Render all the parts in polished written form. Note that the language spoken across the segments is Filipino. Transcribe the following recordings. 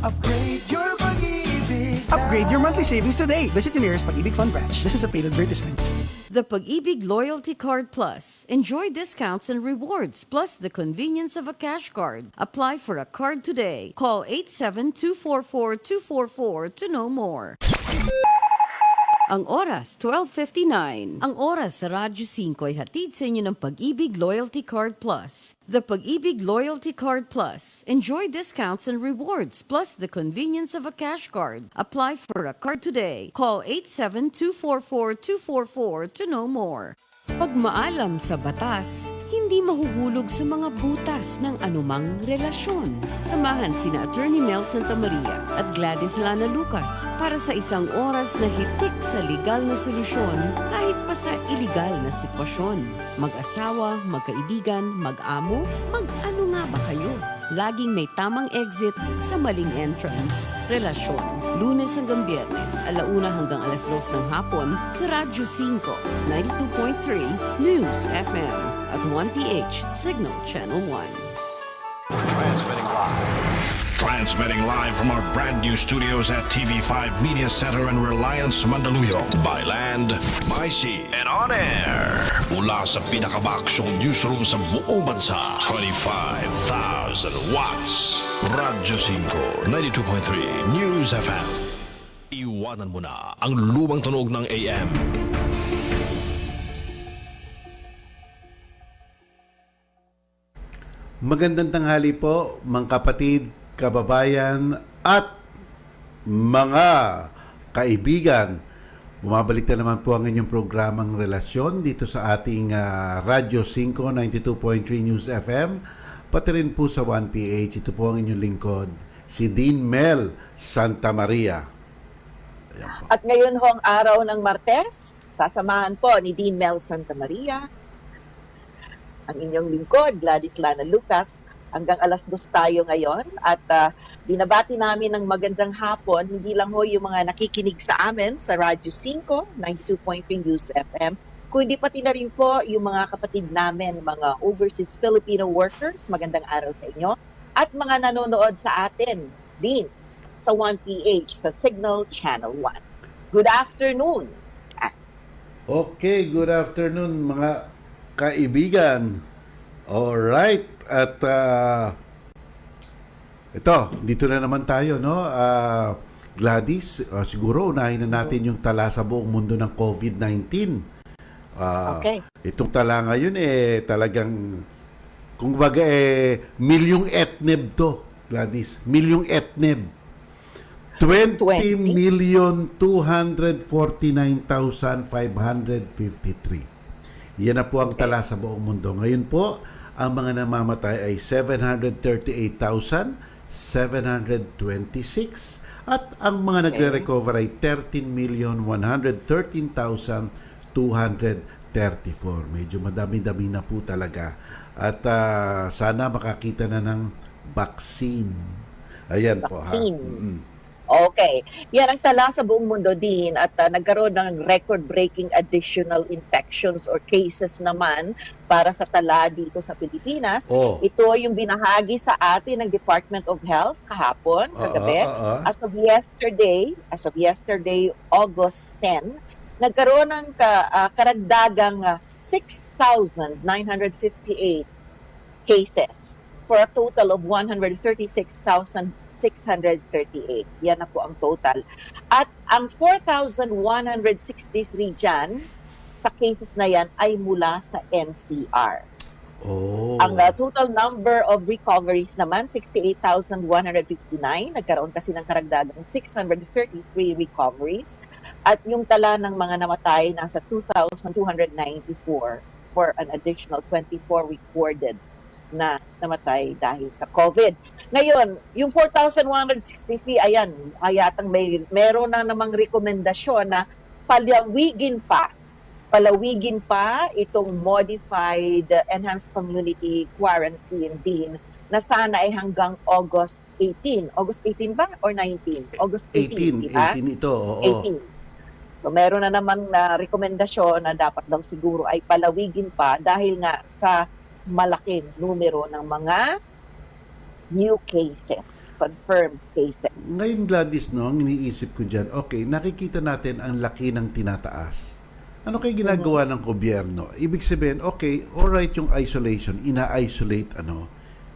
Upgrade your pag-ibig. Upgrade your monthly savings today. Visit your nearest Pag-ibig Fund branch. This is a paid advertisement. The Pag-ibig Loyalty Card Plus. Enjoy discounts and rewards plus the convenience of a cash card. Apply for a card today. Call 87244-244 to know more. Ang oras, 12:59. Ang oras sa Radyo 5 ay hatid sa inyo ng Pag-ibig Loyalty Card Plus. The Pag-ibig Loyalty Card Plus. Enjoy discounts and rewards plus the convenience of a cash card. Apply for a card today. Call 87244-244 to know more. Pag maalam sa batas, hindi mahuhulog sa mga butas ng anumang relasyon. Samahan sina Attorney Mel Santamaria at Gladys Lana Lucas para sa isang oras na hitik sa legal na solusyon kahit pa sa iligal na sitwasyon. Mag-asawa, magkaibigan, mag-amo, mag-ano nga ba kayo? Laging may tamang exit sa maling entrance. Relasyon. Lunes hanggang Biyernes, 1:00 hanggang 2:00 ng hapon sa Radyo 5, 92.3 News FM at 1PH Signal Channel 1. Transmitting live from our brand new studios at TV5 Media Center and Reliance Mandaluyong. By land, by sea, and on air. Mula sa pinakabaksyong newsroom sa buong bansa. 25,000 watts. Radyo 5, 92.3 News FM. Iwanan mo na ang lumang tunog ng AM. Magandang tanghali po, mga kapatid, kababayan at mga kaibigan. Bumabalik na naman po ang inyong programang Relasyon dito sa ating Radyo 5, 92.3 News FM, pati rin po sa 1PH. Ito po ang inyong lingkod, si Dean Mel Santamaria. Ayan po. At ngayon hong araw ng Martes, sasamahan po ni Dean Mel Santamaria ang inyong lingkod, Gladys Lana Lucas. Hanggang 2:00 tayo ngayon at binabati namin ng magandang hapon, hindi lang ho yung mga nakikinig sa amin sa Radyo 5, 92.3 News FM, kundi pati na rin po yung mga kapatid namin, mga overseas Filipino workers, magandang araw sa inyo, at mga nanonood sa atin din sa 1PH, sa Signal Channel 1. Good afternoon. Okay, good afternoon mga kaibigan. Alright, at ito, dito na naman tayo, no? Gladys, siguro unahin na natin yung tala sa buong mundo ng COVID-19. Okay. Itong tala ngayon talagang, kung baga milyong etneb to, Gladys. Milyong etneb. 20,249,553. Yan na po ang tala sa buong mundo. Ngayon po, ang mga namamatay ay 738,726 at ang mga nagre-recover ay 13,113,234. Medyo madami-dami na po talaga. At sana makakita na ng vaccine. Ayan Vaccine. po. Ha? Okay. Yan ang tala sa buong mundo din at nagkaroon ng record-breaking additional infections or cases naman para sa tala dito sa Pilipinas. Oh. Ito yung binahagi sa atin ng Department of Health kahapon, kagabi. As of yesterday, August 10, nagkaroon ng karagdagang 6,958 cases for a total of 136,638. Yan na po ang total. At ang 4,163 dyan sa cases na yan ay mula sa NCR. Oh. Ang total number of recoveries naman, 68,159. Nagkaroon kasi ng karagdagang 633 recoveries. At yung tala ng mga namatay nasa 2,294 for an additional 24 recorded na namatay dahil sa COVID. Ngayon, yung 4,163, ayan, ayatang meron na namang rekomendasyon na palawigin pa itong modified enhanced community quarantine din na sana ay hanggang August 18. August 18 ba or 19? August 18, 18, 18 ito, oo. 18. So meron na namang rekomendasyon na dapat daw siguro ay palawigin pa dahil nga sa malaking numero ng mga new cases, confirmed cases. Ngayon, Gladys, no, ang iniisip ko dyan, okay, nakikita natin ang laki ng tinataas. Ano kayo ginagawa ng gobyerno? Ibig sabihin, okay, alright yung isolation, ina-isolate,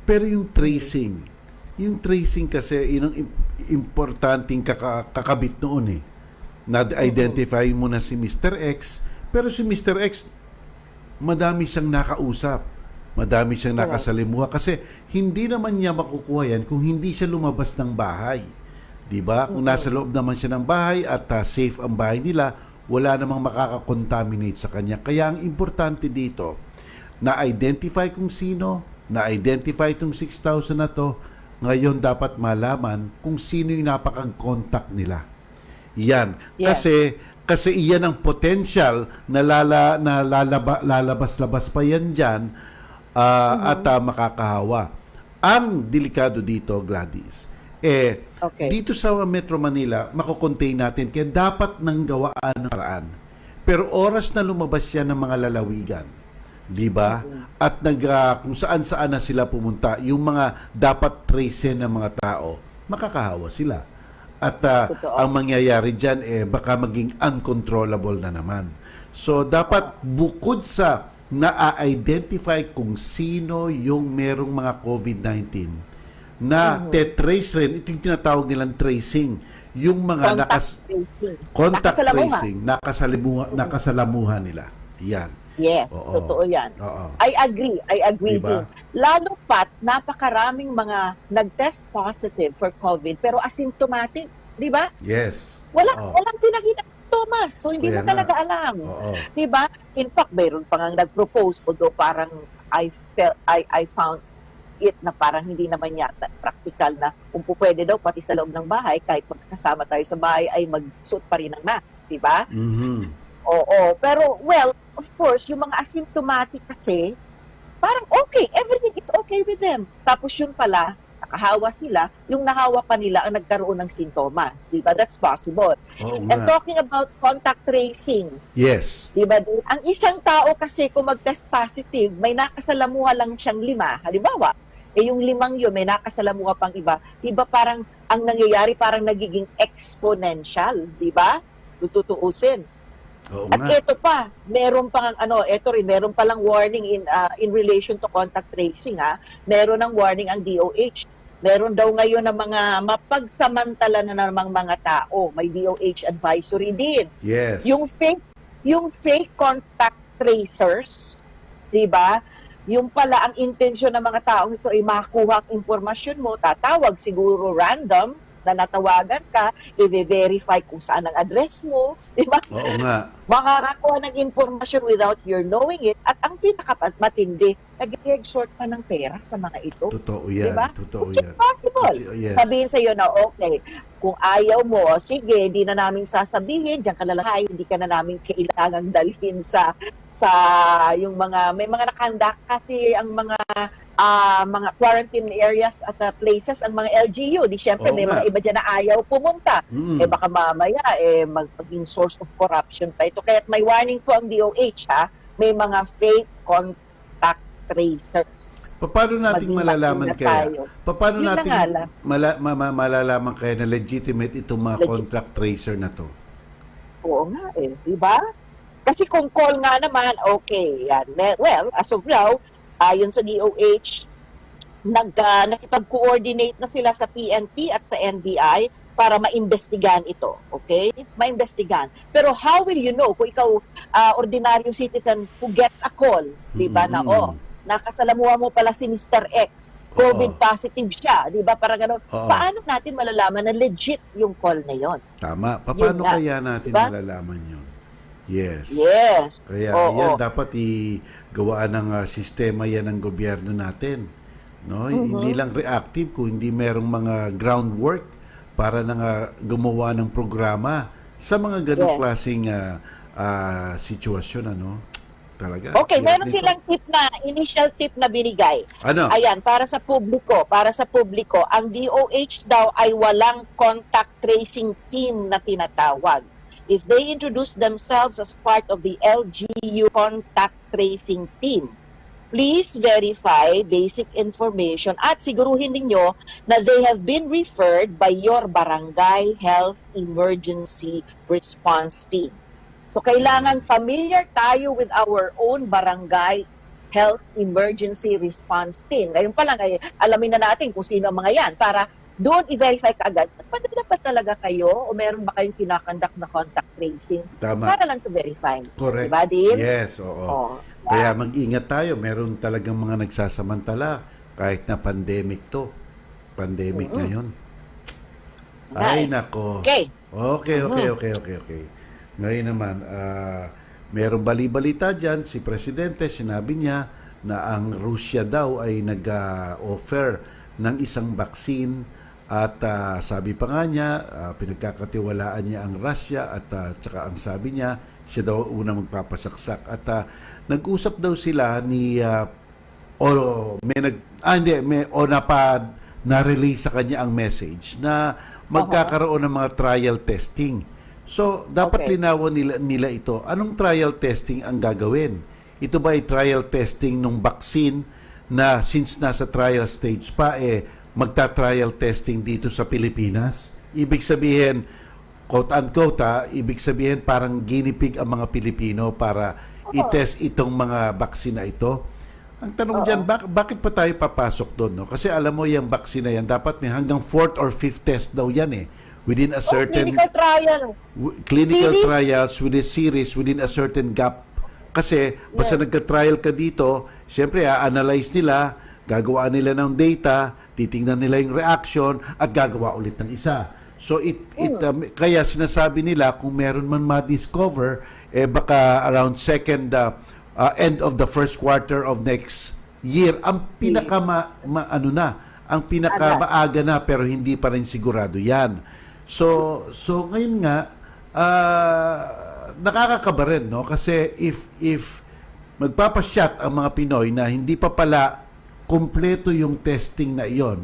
pero yung tracing kasi, yun ang importanteng kakabit noon eh. Na-identify mo na si Mr. X, pero si Mr. X, madami siyang nakausap. Madami siyang nakasalimuha kasi hindi naman niya makukuha yan kung hindi siya lumabas ng bahay. 'Di ba? Kung nasa loob naman siya ng bahay at safe ang bahay nila, wala namang makakakontaminate sa kanya. Kaya ang importante dito, na-identify kung sino, na-identify itong 6,000 na to, ngayon dapat malaman kung sino yung napaka-contact nila. Yan. Yes. Kasi iyan ang potential na lalabas-labas pa yan dyan at makakahawa. Ang delikado dito, Gladys, dito sa Metro Manila, makukontain natin kaya dapat nang gawaan ng paraan. Pero oras na lumabas yan ng mga lalawigan, di ba? At kung saan-saan na sila pumunta, yung mga dapat trace ng mga tao, makakahawa sila. At ang mangyayari dyan, baka maging uncontrollable na naman. So, dapat bukod sa na-identify kung sino yung merong mga COVID-19 na te-trace rin, ito yung tinatawag nilang tracing, yung mga contact tracing, nakasalamuhan nila. Yan. Yes, totoo yan. I agree diba? din. Lalo pat, napakaraming mga nag-test positive for COVID pero asymptomatic, di ba? Yes. Walang pinakita sintomas, so hindi mo talaga alam. Di ba? In fact, mayroon pa nga nag-propose, although parang I found it na parang hindi naman yata practical na kung pwede daw pati sa loob ng bahay, kahit magkasama tayo sa bahay, ay mag-suit pa rin ng mask, di ba? Oo. Pero, well, of course, yung mga asymptomatic kasi, parang okay, everything is okay with them. Tapos yun pala, nakahawa sila, yung nahawa pa nila ang nagkaroon ng sintomas. Diba? That's possible. And talking about contact tracing, yes. Diba? Ang isang tao kasi kung mag-test positive, may nakasalamuha lang siyang 5. Halimbawa, yung 5 yun, may nakasalamuha pang iba. Diba parang, ang nangyayari parang nagiging exponential. Diba? Tutuusin. At ito pa, meron pang meron palang warning in relation to contact tracing Meron ng warning ang DOH. Meron daw ngayon ng mga mapagsamantala na namang mga tao. May DOH advisory din. Yes. Yung fake contact tracers, 'di ba? Yung pala ang intensyon ng mga taong ito ay makuha ang impormasyon mo, tatawag siguro random na natawagan ka, i-verify kung saan ang address mo, di ba? Oo nga. Makakakuha ng information without your knowing it, at ang pinakamatindi, nag-extort pa ng pera sa mga ito. Totoo yan. Diba? Totoo Which yan. is possible. Yes. Sabihin sa iyo na, okay, kung ayaw mo, sige, hindi na namin sasabihin, diyan ka na lang, hindi ka na namin kailangang dalhin sa yung mga, may mga nakahanda kasi ang mga quarantine areas at places, ang mga LGU. Di syempre, may mga iba dyan na ayaw pumunta. Baka mamaya, maging source of corruption pa ito. Kaya may warning po ang DOH, may mga fake contact tracers. Paano natin malalaman kaya? Paano Yun natin malalaman kaya na legitimate itong mga contact tracer na to? Oo nga di ba? Kasi kung call nga naman, okay, yan. Well, as of now, ayon sa DOH, nakipag-coordinate na sila sa PNP at sa NBI para maimbestigahan ito. Okay? Maimbestigahan. Pero how will you know kung ikaw, ordinaryo citizen who gets a call, di ba, na nakasalamuha mo pala si Mr. X, COVID positive siya, di ba? Parang gano'n. Paano natin malalaman na legit yung call na yon? Tama. Paano kaya natin malalaman yun? Yes. Kaya yan dapat gawaan ng sistema yan ng gobyerno natin. No? Hindi lang reactive, kung hindi merong mga groundwork para gumawa ng programa sa mga ganong klaseng sitwasyon. Talaga. Okay, meron silang initial tip na binigay. Ano? Ayan, para sa publiko, ang DOH daw ay walang contact tracing team na tinatawag. If they introduce themselves as part of the LGU contact tracing team, please verify basic information at siguruhin ninyo na they have been referred by your barangay health emergency response team. So kailangan familiar tayo with our own barangay health emergency response team. Ngayon pa lang ay alamin na natin kung sino ang mga yan para doon i-verify kaagad. Padala ba talaga kayo o meron ba kayong kinakonduct na contact tracing? Tama. Para lang to verify. Correct. Diba, Dean? Yes, oo. Oh, Kaya mag-ingat tayo. Meron talagang mga nagsasamantala kahit na pandemic to. Pandemic ngayon. Ay, nako. Okay. Okay. Ngayon naman, merong bali-balita dyan. Si Presidente, sinabi niya na ang Russia daw ay nag-offer ng isang vaccine at sabi pa nga niya, pinagkakatiwalaan niya ang Russia at tsaka ang sabi niya, siya daw unang magpapasaksak. At nag-usap daw sila ni na-release sa kanya ang message na magkakaroon ng mga trial testing. So, dapat linawan nila ito. Anong trial testing ang gagawin? Ito ba ay trial testing ng vaccine na since nasa trial stage pa, magta-trial testing dito sa Pilipinas? Ibig sabihin, quote-unquote, ibig sabihin parang guinea pig ang mga Pilipino para i-test itong mga vaccine na ito. Ang tanong dyan, bakit pa tayo papasok doon? No? Kasi alam mo, yung vaccine na yan, dapat may hanggang 4th or 5th test daw yan within a certain clinical trial. Clinical Series? trials with a series within a certain gap. Kasi basta nagka-trial ka dito, siyempre analyze nila, gagawa nila ng data, titingnan nila yung reaction at gagawa ulit ng isa. So kaya sinasabi nila kung meron man ma-discover, baka around end of the first quarter of next year ang pinaka ang pinakamaaga na pero hindi pa rin sigurado 'yan. So ngayon nga nakakakaba rin, no? Kasi if magpapasyat ang mga Pinoy na hindi pa pala kumpleto yung testing na iyon,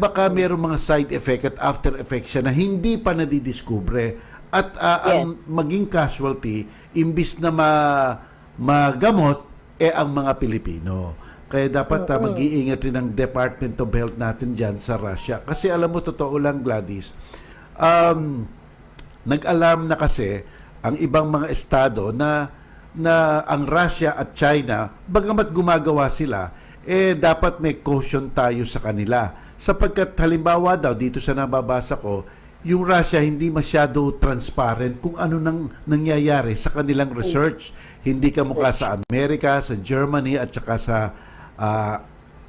baka mayroong mga side effect at after effect siya na hindi pa nadidiskubre at ang maging casualty imbis na magamot ang mga Pilipino. Kaya dapat mag-iingat rin ang Department of Health natin dyan sa Russia. Kasi alam mo, totoo lang, Gladys, nag-alarm na kasi ang ibang mga estado na ang Russia at China, bagamat gumagawa sila, dapat may caution tayo sa kanila. Sapagkat halimbawa daw, dito sa nababasa ko, yung Russia hindi masyado transparent kung ano nang nangyayari sa kanilang research. Hindi kamukha sa Amerika, sa Germany, at saka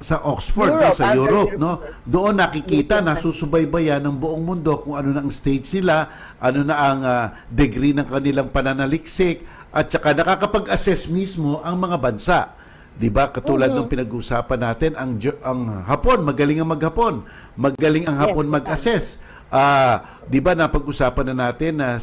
sa Oxford, sa Europe, no? Doon nakikita, nasusubaybayan ng buong mundo kung ano na ang stage nila, ano na ang degree ng kanilang pananaliksik, at saka nakakapag-assess mismo ang mga bansa. 'Di ba? Katulad ng pinag-usapan natin, ang Hapon, magaling ang maghapon. Magaling ang Hapon mag-assess. 'Di ba napag-usapan na natin na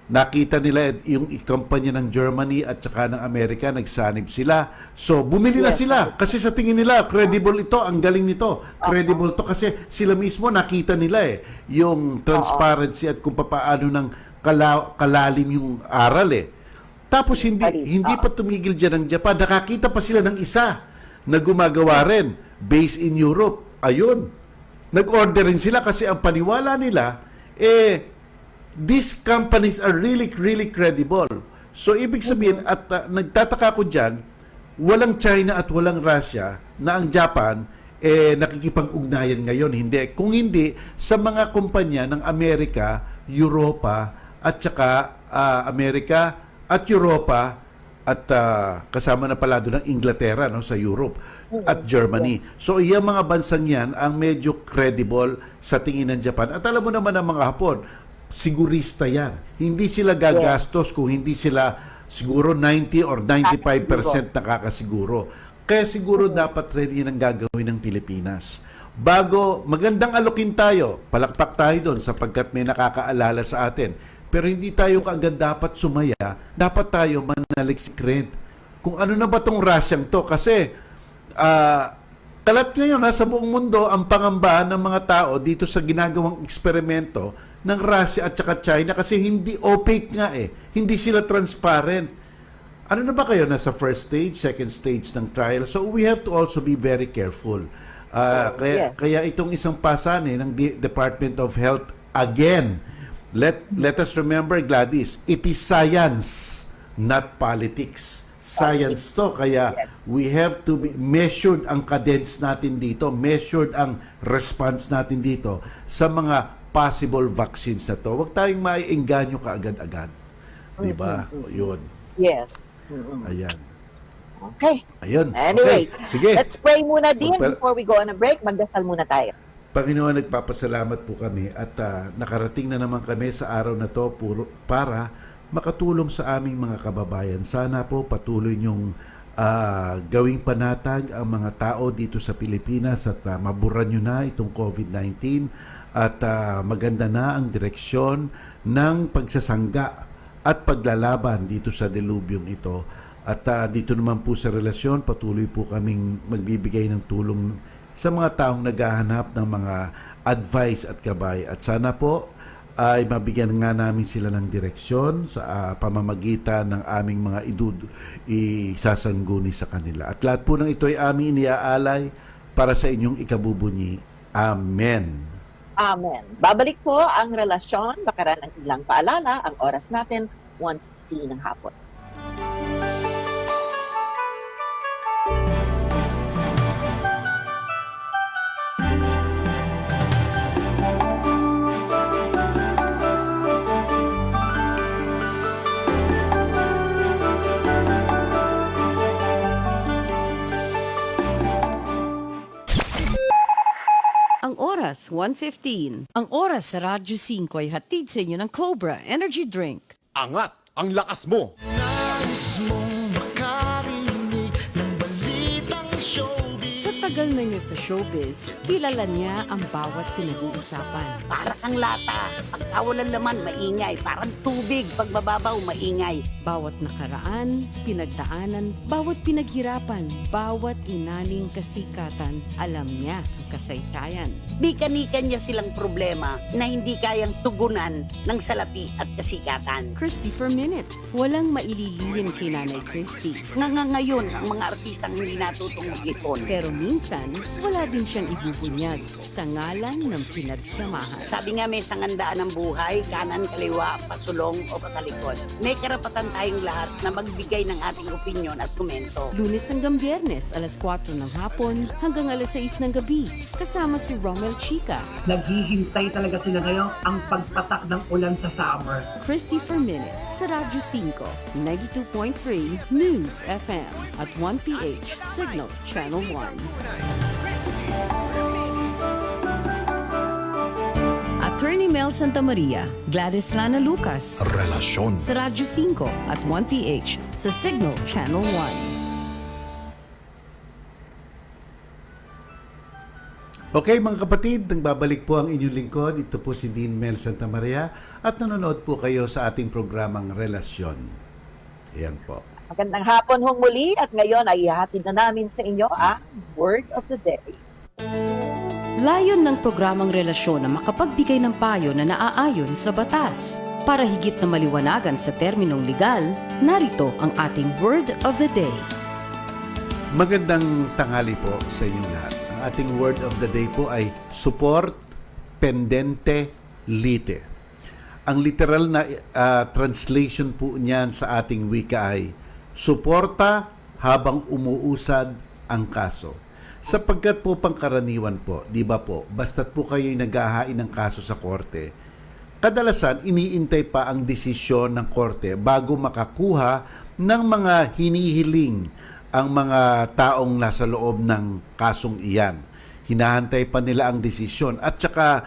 nakita nila yung kumpanya ng Germany at saka ng Amerika, nagsanib sila. So, bumili na sila. Kasi sa tingin nila, credible ito, ang galing nito. Credible to kasi sila mismo nakita nila yung transparency at kung paano ng kalalim yung aral Tapos hindi pa tumigil dyan ang Japan. Nakakita pa sila ng isa na gumagawa rin based in Europe. Ayun. Nag-order rin sila kasi ang paniwala nila, these companies are really credible. So, ibig sabihin, at nagtataka ko dyan, walang China at walang Russia na ang Japan nakikipag-ugnayan ngayon. Hindi. Kung hindi, sa mga kumpanya ng Amerika, Europa, at saka Amerika at Europa, at kasama na pala doon ng Inglaterra, no, sa Europe at Germany. So, iyang mga bansang yan ang medyo credible sa tingin ng Japan. At alam mo naman ang mga Hapon, sigurista yan. Hindi sila gagastos kung hindi sila siguro 90 or 95% nakakasiguro. Kaya siguro dapat ready ang gagawin ng Pilipinas. Bago, magandang alokin tayo, palakpak tayo doon sapagkat may nakakaalala sa atin. Pero hindi tayo kaagad dapat sumaya, dapat tayo manaliksik rin. Kung ano na ba itong Russian to? Kasi kalat ngayon sa buong mundo ang pangambahan ng mga tao dito sa ginagawang eksperimento ng Russia at saka China kasi hindi opaque nga Hindi sila transparent. Ano na ba kayo? Nasa first stage, second stage ng trial. So we have to also be very careful. Yes. Kaya itong isang pasanin ng Department of Health, again, let us remember, Gladys, it is science, not politics. Science to. Kaya we have to be measured ang cadence natin dito, measured ang response natin dito sa mga possible vaccines na to. Huwag tayong maiengganyo kaagad-agad. Di ba? Yun. Yes. Ayan. Okay. Ayun. Anyway, Okay. Sige. let's pray muna din Magpa- before we go on a break. Magdasal muna tayo. Panginoon, nagpapasalamat po kami at nakarating na naman kami sa araw na to para makatulong sa aming mga kababayan. Sana po patuloy niyong gawing panatag ang mga tao dito sa Pilipinas at maburan nyo na itong COVID-19 at maganda na ang direksyon ng pagsasangga at paglalaban dito sa delubyong ito. At dito naman po sa relasyon, patuloy po kaming magbibigay ng tulong sa mga taong naghahanap ng mga advice at gabay. At sana po ay mabigyan nga namin sila ng direksyon sa pamamagitan ng aming mga isasangguni sa kanila. At lahat po ng ito ay aming iniaalay para sa inyong ikabubunyi. Amen. Amen. Babalik po ang relasyon, bakaran ng ilang paalala, ang oras natin, 1:16 ng hapon. Ang oras, 1:15. Ang oras sa Radyo 5 ay hatid sa inyo ng Cobra Energy Drink. Angat ang lakas mo. Nais mong makarinig ng balitang showbiz. Sa tagal na niya sa showbiz, kilala niya ang bawat pinag-uusapan. Para kang lata. Pagka walang laman, maingay. Parang tubig. Pag mababaw, maingay. Bawat nakaraan, pinagdaanan, bawat pinaghirapan, bawat inaning kasikatan, alam niya ang kasaysayan. Bika-nika niya silang problema na hindi kayang tugunan ng salapi at kasikatan. Christy per minute. Walang maililihim kay Nanay Christy. Ngayon, ang mga artistang hindi natutong mag-ipon. Pero minsan, wala din siyang ibubunyag sa ngalan ng pinagsamahan. Sabi nga may sangandaan ng buhay, kanan, kaliwa, pasulong o patalikod. May karapatan tayong lahat na magbigay ng ating opinyon at komento. Lunes hanggang Biyernes, alas 4 ng hapon hanggang alas 6 ng gabi. Kasama si Romel Chica, Naghihintay talaga sila ngayon ang pagpatak ng ulan sa summer. Christy per minute sa Radyo 5, 92.3 News FM at 1PH Signal Channel 1. Attorney Mel Santamaria, Gladys Lana Lucas Relasyon. sa Radyo 5 at 1PH sa Signal Channel 1. Okay mga kapatid, nagbabalik po ang inyong lingkod. Ito po si Dean Mel Santamaria at nanonood po kayo sa ating programang Relasyon. Ayan po. Magandang hapon hong muli at ngayon ay ihatid na namin sa inyo ang Word of the Day. Layon ng programang Relasyon na makapagbigay ng payo na naaayon sa batas. Para higit na maliwanagan sa terminong legal, narito ang ating Word of the Day. Magandang tanghali po sa inyong lahat. Ang ating word of the day po ay support pendente lite. Ang literal na translation po niyan sa ating wika ay suporta habang umuusad ang kaso. Sapagkat po pangkaraniwan po, di ba po, basta't po kayo'y naghahain ng kaso sa korte, kadalasan iniintay pa ang desisyon ng korte bago makakuha ng mga hinihiling ang mga taong nasa loob ng kasong iyan. Hinahantay pa nila ang desisyon. At saka,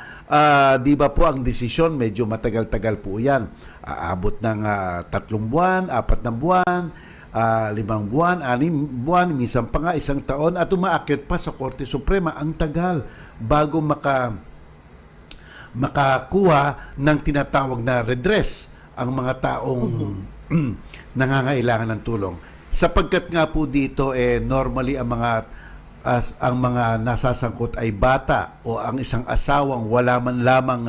di ba po ang desisyon, medyo matagal-tagal po yan. Aabot ng 3 buwan, 4 na buwan, 5 buwan, 6 buwan, minsan pa nga 1 taon, at umaakyat pa sa Korte Suprema. Ang tagal bago makakuha ng tinatawag na redress ang mga taong nangangailangan ng tulong. Sapagkat nga po dito normally ang mga nasasangkot ay bata o ang isang asawang wala man lamang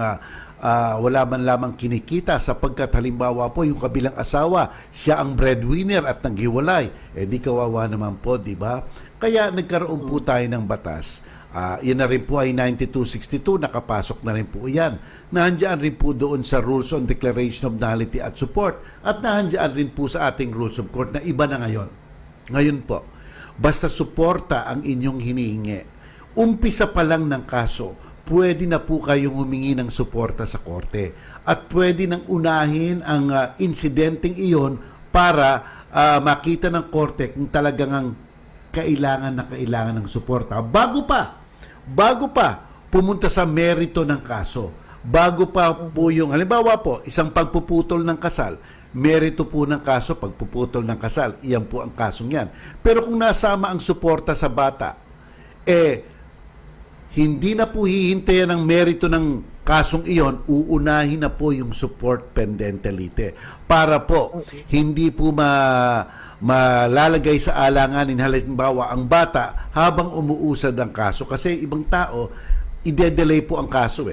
wala man lamang kinikita sapagkat halimbawa po yung kabilang asawa, siya ang breadwinner at naghiwalay, di kawawa naman po, di ba? Kaya nagkaroon po tayo ng batas. Yan na rin po ay 9262, nakapasok na rin po yan. Nahandyan rin po doon sa Rules on Declaration of Nullity at Support at nahandyan rin po sa ating Rules of Court na iba na ngayon. Ngayon po, basta suporta ang inyong hinihingi, umpisa pa lang ng kaso, pwede na po kayong humingi ng suporta sa korte. At pwede nang unahin ang insidenteng iyon para makita ng korte kung talagang kailangan ng suporta. Bago pa pumunta sa merito ng kaso. Bago pa po yung, halimbawa po, isang pagpuputol ng kasal, merito po ng kaso, pagpuputol ng kasal, iyan po ang kasong yan. Pero kung nasama ang suporta sa bata, hindi na po hihintayan ang merito ng kasong iyon, uunahin na po yung support pendente lite. Para po, hindi po malalagay sa alanganin, halimbawa, ang bata habang umuusad ang kaso. Kasi ibang tao, ide-delay po ang kaso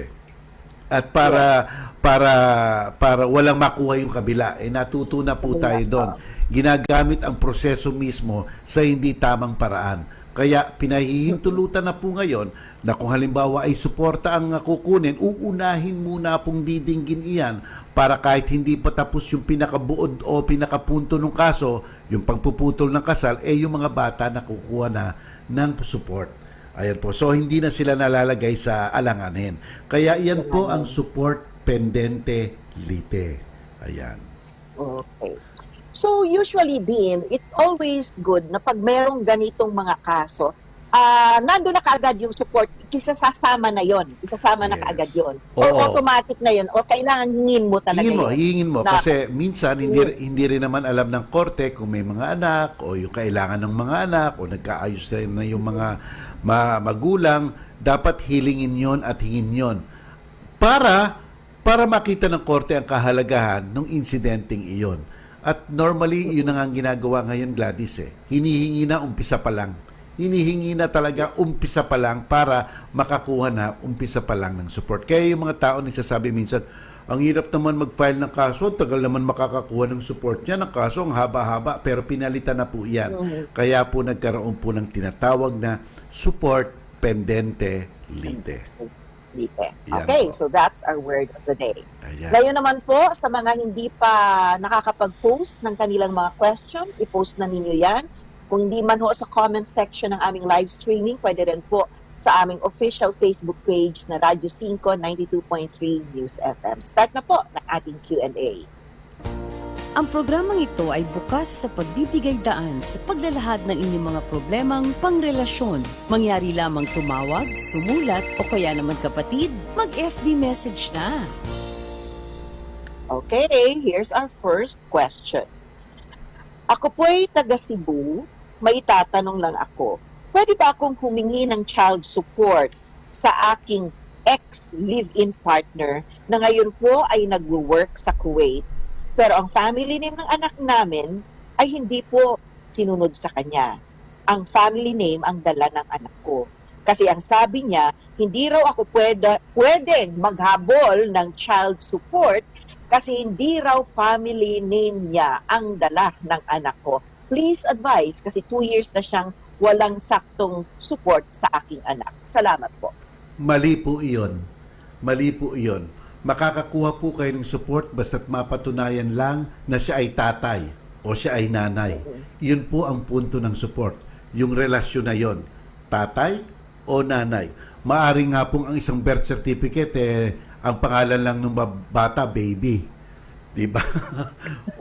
At para walang makuha yung kabila, natuto na po tayo doon. Ginagamit ang proseso mismo sa hindi tamang paraan. Kaya pinahihintulutan na po ngayon na kung halimbawa ay suporta ang kukunin, uunahin muna pong didinggin iyan para kahit hindi pa tapos yung pinakabuod o pinakapunto ng kaso, yung pagpuputol ng kasal, yung mga bata na kukuha na ng support. Ayan po. So, hindi na sila nalalagay sa alanganin. Kaya iyan po ang support pendente lite. Ayan. Okay. So, usually din, it's always good na pag merong ganitong mga kaso, nandun na kaagad yung support, isasama na kaagad yon. O automatic na yon, o kailangan hingin mo talaga hingin mo. Kasi minsan, hindi rin naman alam ng korte kung may mga anak, o yung kailangan ng mga anak, o nagkaayos na yung mga magulang, dapat hilingin yon at hingin yon. Para makita ng korte ang kahalagahan ng insidenteng iyon. At normally, yun ang ginagawa ngayon, Gladys. Hinihingi na umpisa pa lang. Hinihingi na talaga umpisa pa lang para makakuha na umpisa pa lang ng support. Kaya yung mga tao nagsasabi minsan, ang hirap naman mag-file ng kaso, tagal naman makakakuha ng support niya. Ng kaso, ang haba-haba, pero pinalitan na po yan. Kaya po nagkaroon po ng tinatawag na support pendente lite. Okay, so that's our word of the day. Ayan. Ngayon naman po, sa mga hindi pa nakakapag-post ng kanilang mga questions, i-post na ninyo yan. Kung hindi man ho sa comment section ng aming live streaming, pwede rin po sa aming official Facebook page na Radyo 5 92.3 News FM. Start na po ng ating Q&A. Ang programang ito ay bukas sa pagbibigay daan sa paglalahad ng inyong mga problemang pangrelasyon. Mangyari lamang tumawag, sumulat o kaya naman kapatid, mag-FB message na. Okay, here's our first question. Ako po'y taga Cebu, may itatanong lang ako. Pwede ba akong humingi ng child support sa aking ex-live-in partner na ngayon po ay nagwo-work sa Kuwait? Pero ang family name ng anak namin ay hindi po sinunod sa kanya. Ang family name ang dala ng anak ko. Kasi ang sabi niya, hindi raw ako pwedeng maghabol ng child support kasi hindi raw family name niya ang dala ng anak ko. Please advise kasi 2 years na siyang walang saktong support sa aking anak. Salamat po. Mali po iyon. Makakakuha po kayo ng support basta't mapatunayan lang na siya ay tatay o siya ay nanay. Yun po ang punto ng support. Yung relasyon na yon, tatay o nanay. Maaring nga pong ang isang birth certificate, ang pangalan lang ng bata, baby. Diba?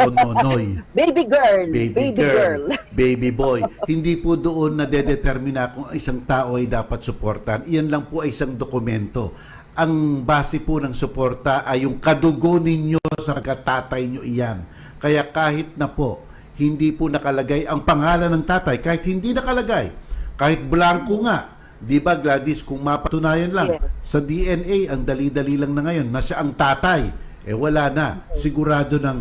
O nonoy. Baby girl. Baby girl. Baby boy. Hindi po doon na dedetermina kung isang tao ay dapat suportan. Iyan lang po ay isang dokumento. Ang base po ng suporta ay yung kadugo ninyo sa katatay nyo iyan. Kaya kahit na po, hindi po nakalagay ang pangalan ng tatay, kahit hindi nakalagay, kahit blanco nga, di ba Gladys, kung mapatunayan lang, sa DNA, ang dali-dali lang na ngayon, na siya ang tatay, wala na. Sigurado ng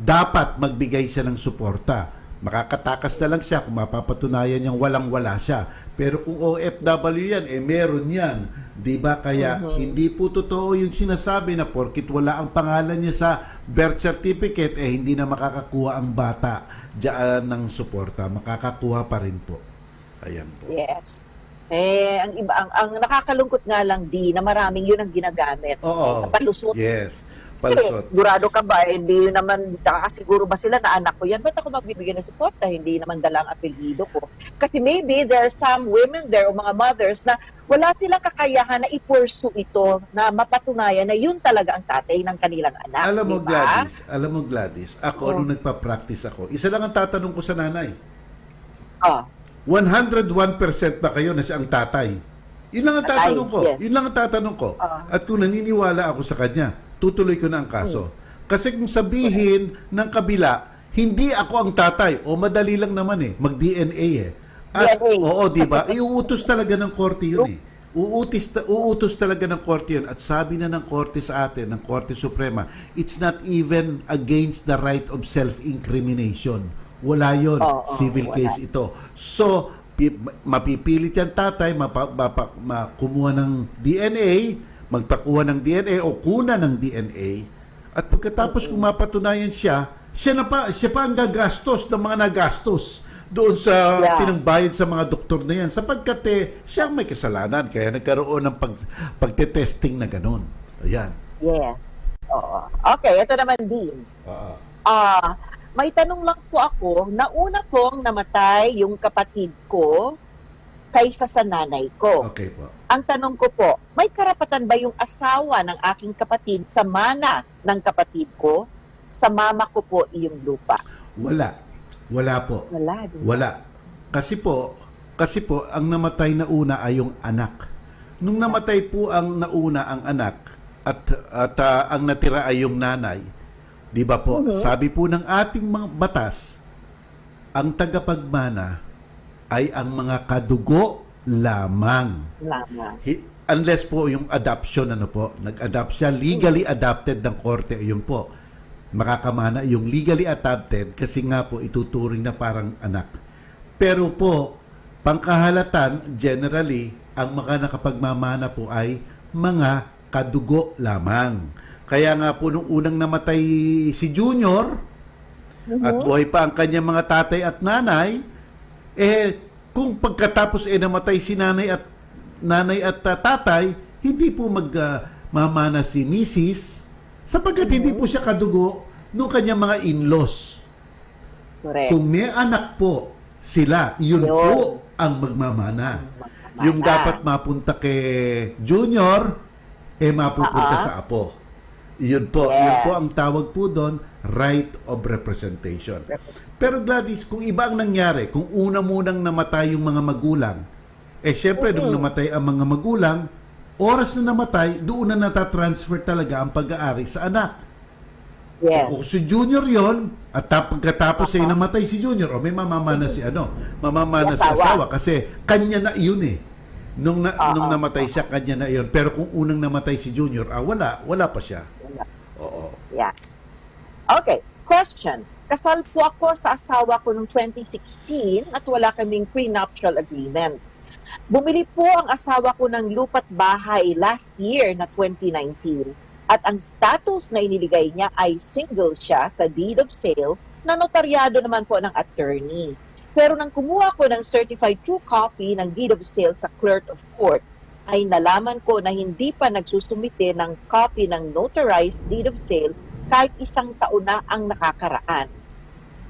dapat magbigay siya ng suporta. Makakatakas na lang siya kung mapapatunayan niyang walang-wala siya. Pero kung OFW yan, meron yan. Diba? Kaya hindi po totoo yung sinasabi na porkit wala ang pangalan niya sa birth certificate, hindi na makakakuha ang bata diyan ng suporta. Makakakuha pa rin po. Ayan po. Yes. Ang iba, ang nakakalungkot nga lang na maraming yun ang ginagamit. Oo. Palusot. Yes. Kasi, Palusot. durado ka ba? Hindi naman, nakasiguro ba sila na anak ko yan? Ba't ako magbibigay ng suporta? Hindi naman dalang apelyido ko. Kasi maybe there are some women there o mga mothers na wala silang kakayahan na i-pursue ito na mapatunayan na yun talaga ang tatay ng kanilang anak. Alam mo Gladys, ako nung nagpa-practice ako, isa lang ang tatanong ko sa nanay. 101% ba kayo na siya ang tatay? Yun lang ang tatanong ko. Yes. Yun lang ang tatanong ko. At kung naniniwala ako sa kanya, tutuloy ko na ang kaso. Kasi kung sabihin ng kabila, hindi ako ang tatay, madali lang naman mag-DNA At, DNA. di ba? Iuutos talaga ng korte yun Uutos talaga ng korte yun. At sabi na ng korte sa atin, ng Korte Suprema, it's not even against the right of self-incrimination. Wala yun. Civil case ito. So, mapipilit yung tatay, kumuha ng DNA, magpakuha ng DNA o kuna ng DNA, at pagkatapos kung mapatunayan siya pa ang gagastos ng mga nagastos doon sa pinangbayad sa mga doktor na yan, sapagkat siya ang may kasalanan, kaya nagkaroon ng pagtetesting na ganun. Ayan. Yes. Oo. Okay, ito naman din. May tanong lang po ako, nauna pong namatay yung kapatid ko kaysa sa nanay ko. Okay po. Ang tanong ko po, may karapatan ba yung asawa ng aking kapatid sa mana ng kapatid ko? Sa mama ko po iyong lupa. Wala. Wala po. Wala. Wala. Kasi po, ang namatay na una ay yung anak. Nung namatay po ang nauna ang anak at ang natira ay yung nanay, di ba po? Sabi po ng ating mga batas, ang tagapagmana ay ang mga kadugo lamang. Unless po yung adoption, nag-adopt siya, legally adopted ng korte, yun po, makakamana yung legally adopted kasi nga po ituturing na parang anak. Pero po, pangkahalatan, generally, ang mga nakapagmamana po ay mga kadugo lamang. Kaya nga po nung unang namatay si Junior, at buhay pa ang kanyang mga tatay at nanay, kung pagkatapos namatay si nanay at tatay, hindi po magmamana si Mrs. sapagkat hindi po siya kadugo ng kanyang mga in-laws. Correct. Kung may anak po sila, yun po ang magmamana. Yung dapat mapunta kay Junior, mapupunta sa apo. Yun po ang tawag po doon, right of representation. Pero Gladys, kung iba ang nangyari, kung una munang namatay yung mga magulang, syempre nung namatay ang mga magulang, oras na namatay, doon na natatransfer talaga ang pag-aari sa anak. Yes. O si Junior yon at pagkatapos ay namatay si Junior, may mamamana si mamamana si asawa kasi kanya na yun Nung namatay siya, kanya na yun. Pero kung unang namatay si Junior, wala pa siya. Oo. Yeah. Okay, question. Kasal po ako sa asawa ko noong 2016 at wala kaming prenuptial agreement. Bumili po ang asawa ko ng lupa't bahay last year na 2019 at ang status na iniligay niya ay single siya sa deed of sale na notaryado naman po ng attorney. Pero nang kumuha ko ng certified true copy ng deed of sale sa clerk of court, ay nalaman ko na hindi pa nagsusumite ng copy ng notarized deed of sale kahit 1 taon na ang nakakaraan.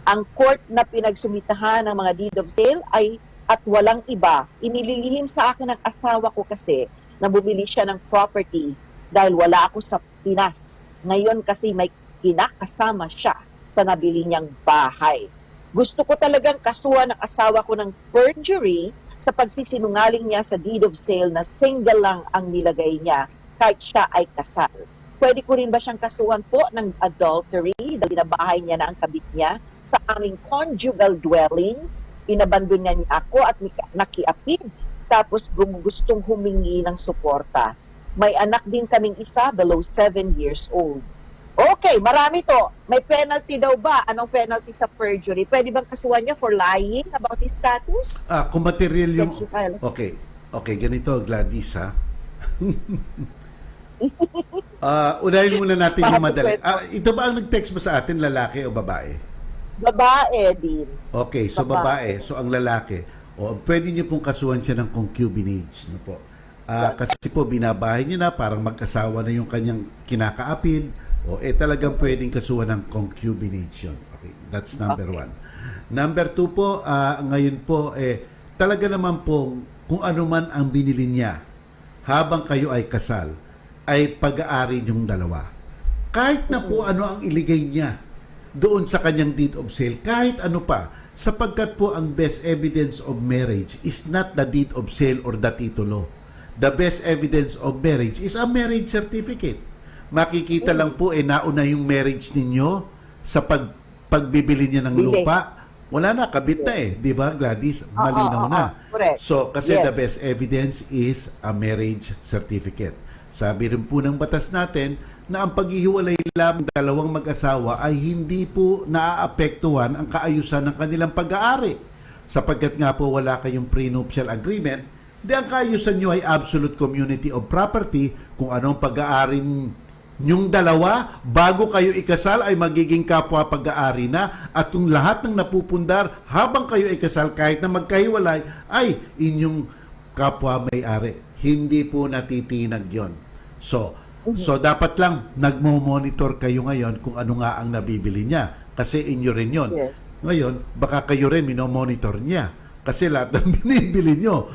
Ang court na pinagsumitahan ng mga deed of sale ay at walang iba, inililihim sa akin ng asawa ko kasi na bumili siya ng property dahil wala ako sa Pinas. Ngayon kasi may kinakasama siya sa nabili niyang bahay. Gusto ko talagang kasuhan ng asawa ko ng perjury sa pagsisinungaling niya sa deed of sale na single lang ang nilagay niya kahit siya ay kasal. Pwede ko rin ba siyang kasuhan po ng adultery dahil binabahay niya na ang kabit niya sa aming conjugal dwelling? Inabandon niya ako at nakiapid tapos gustong humingi ng suporta. May anak din kaming isa below 7 years old. Okay, marami to. May penalty daw ba? Anong penalty sa perjury? Pwede bang kasuhan niya for lying about his status? Kung material yung... Yes, file. Okay, ganito, Gladys, ha? Unahin muna natin yung madali. Ito ba ang nag-text mo sa atin, lalaki o babae? Babae din. Okay, so babae. So ang lalaki, pwede niyo pong kasuhan siya ng concubinage. No po? Kasi po, binabahay niya na, parang magkasawa na yung kanyang kinakaapid, talagang pwedeng kasuhan ng concubinage yun. Okay, that's number one. Number two po, ngayon po, talaga naman po, kung ano man ang binili niya, habang kayo ay kasal, ay pag-aari niyong dalawa. Kahit na po ano ang iligay niya doon sa kanyang deed of sale, kahit ano pa, sapagkat po ang best evidence of marriage is not the deed of sale or the titulo. The best evidence of marriage is a marriage certificate. Makikita lang po, nauna yung marriage ninyo sa pagbibili niya ng lupa. Wala na, kabit na di ba, Gladys? Malinaw na. So, kasi the best evidence is a marriage certificate. Sabi rin po ng batas natin na ang paghihiwalay lamang ng dalawang mag-asawa ay hindi po naaapektuhan ang kaayusan ng kanilang pag-aari. Sapagkat nga po wala kayong prenuptial agreement, ang kaayusan nyo ay absolute community of property. Kung anong pag-aari nyong dalawa bago kayo ikasal ay magiging kapwa pag-aari na, at kung lahat ng napupundar habang kayo ikasal kahit na magkahiwalay ay inyong kapwa may-ari. Hindi po natitinag yon. So dapat lang nagmo-monitor kayo ngayon kung ano nga ang nabibili niya, kasi inyo rin yon. Ngayon baka kayo rin minomonitor niya, kasi lahat ng binibili nyo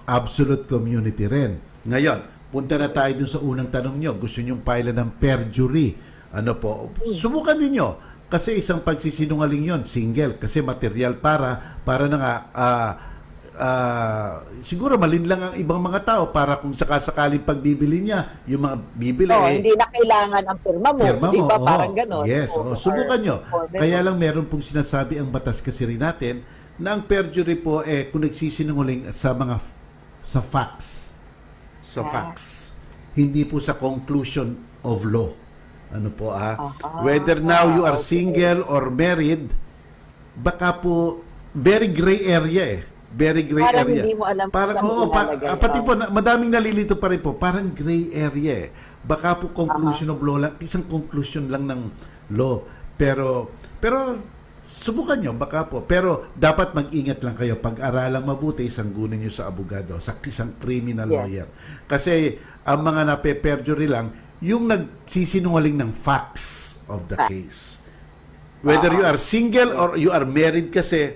absolute community rin. Ngayon punta na tayo dun sa unang tanong nyo. Gusto nyong pila ng perjury. Ano po? Subukan ninyo. Kasi isang pagsisinungaling yon, single. Kasi material para na nga, siguro malinlang ang ibang mga tao para kung sakasakaling pagbibili niya, yung mga bibili. Hindi na kailangan ang pirma mo. Di ba? Parang ganon. Yes. Subukan nyo. Kaya lang meron pong sinasabi ang batas kasi rin natin na ang perjury po kung nagsisinungaling sa facts. Sa facts. Hindi po sa conclusion of law. Ano po whether now you are single or married, baka po very gray area Very gray parang area. Hindi mo alam parang pati po madaming nalilito pa rin po. Parang gray area Baka po conclusion of law lang, isang conclusion lang ng law. Pero subukan nyo, baka po. Pero dapat mag-ingat lang kayo. Pag-aralang mabuti, sanggunin nyo sa abogado, sa isang criminal lawyer. Kasi ang mga nape-perjury lang, yung nagsisinungaling ng facts of the case. Whether you are single or you are married kasi,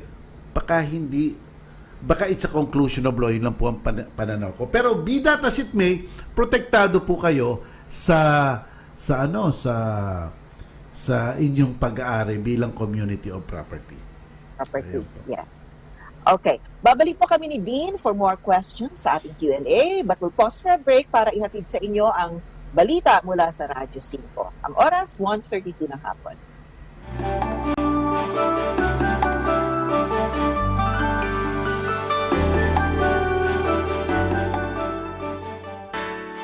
baka it's a conclusion of law. Yun lang po ang pananaw ko. Pero be that as it may, protektado po kayo sa inyong pag-aari bilang community of property. Yes. Okay. Babalik po kami ni Dean for more questions sa ating Q&A, but we'll pause for a break para ihatid sa inyo ang balita mula sa Radyo 5. Ang oras, 1:32 ng hapon.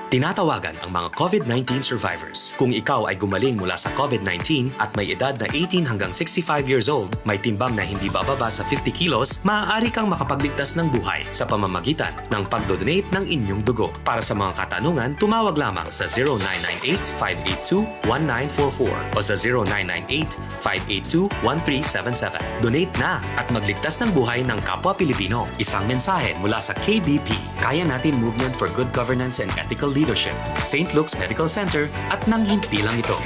Tinatawagan ang mga COVID-19 survivors. Kung ikaw ay gumaling mula sa COVID-19 at may edad na 18 hanggang 65 years old, may timbang na hindi bababa sa 50 kilos, maaari kang makapagligtas ng buhay sa pamamagitan ng pagdodonate ng inyong dugo. Para sa mga katanungan, tumawag lamang sa 0998-582-1944 o sa 0998-582-1377. Donate na at magligtas ng buhay ng kapwa Pilipino. Isang mensahe mula sa KBP. Kaya natin Movement for Good Governance and Ethical Leadership, St. Luke's Medical Center at nang himpi lang ito.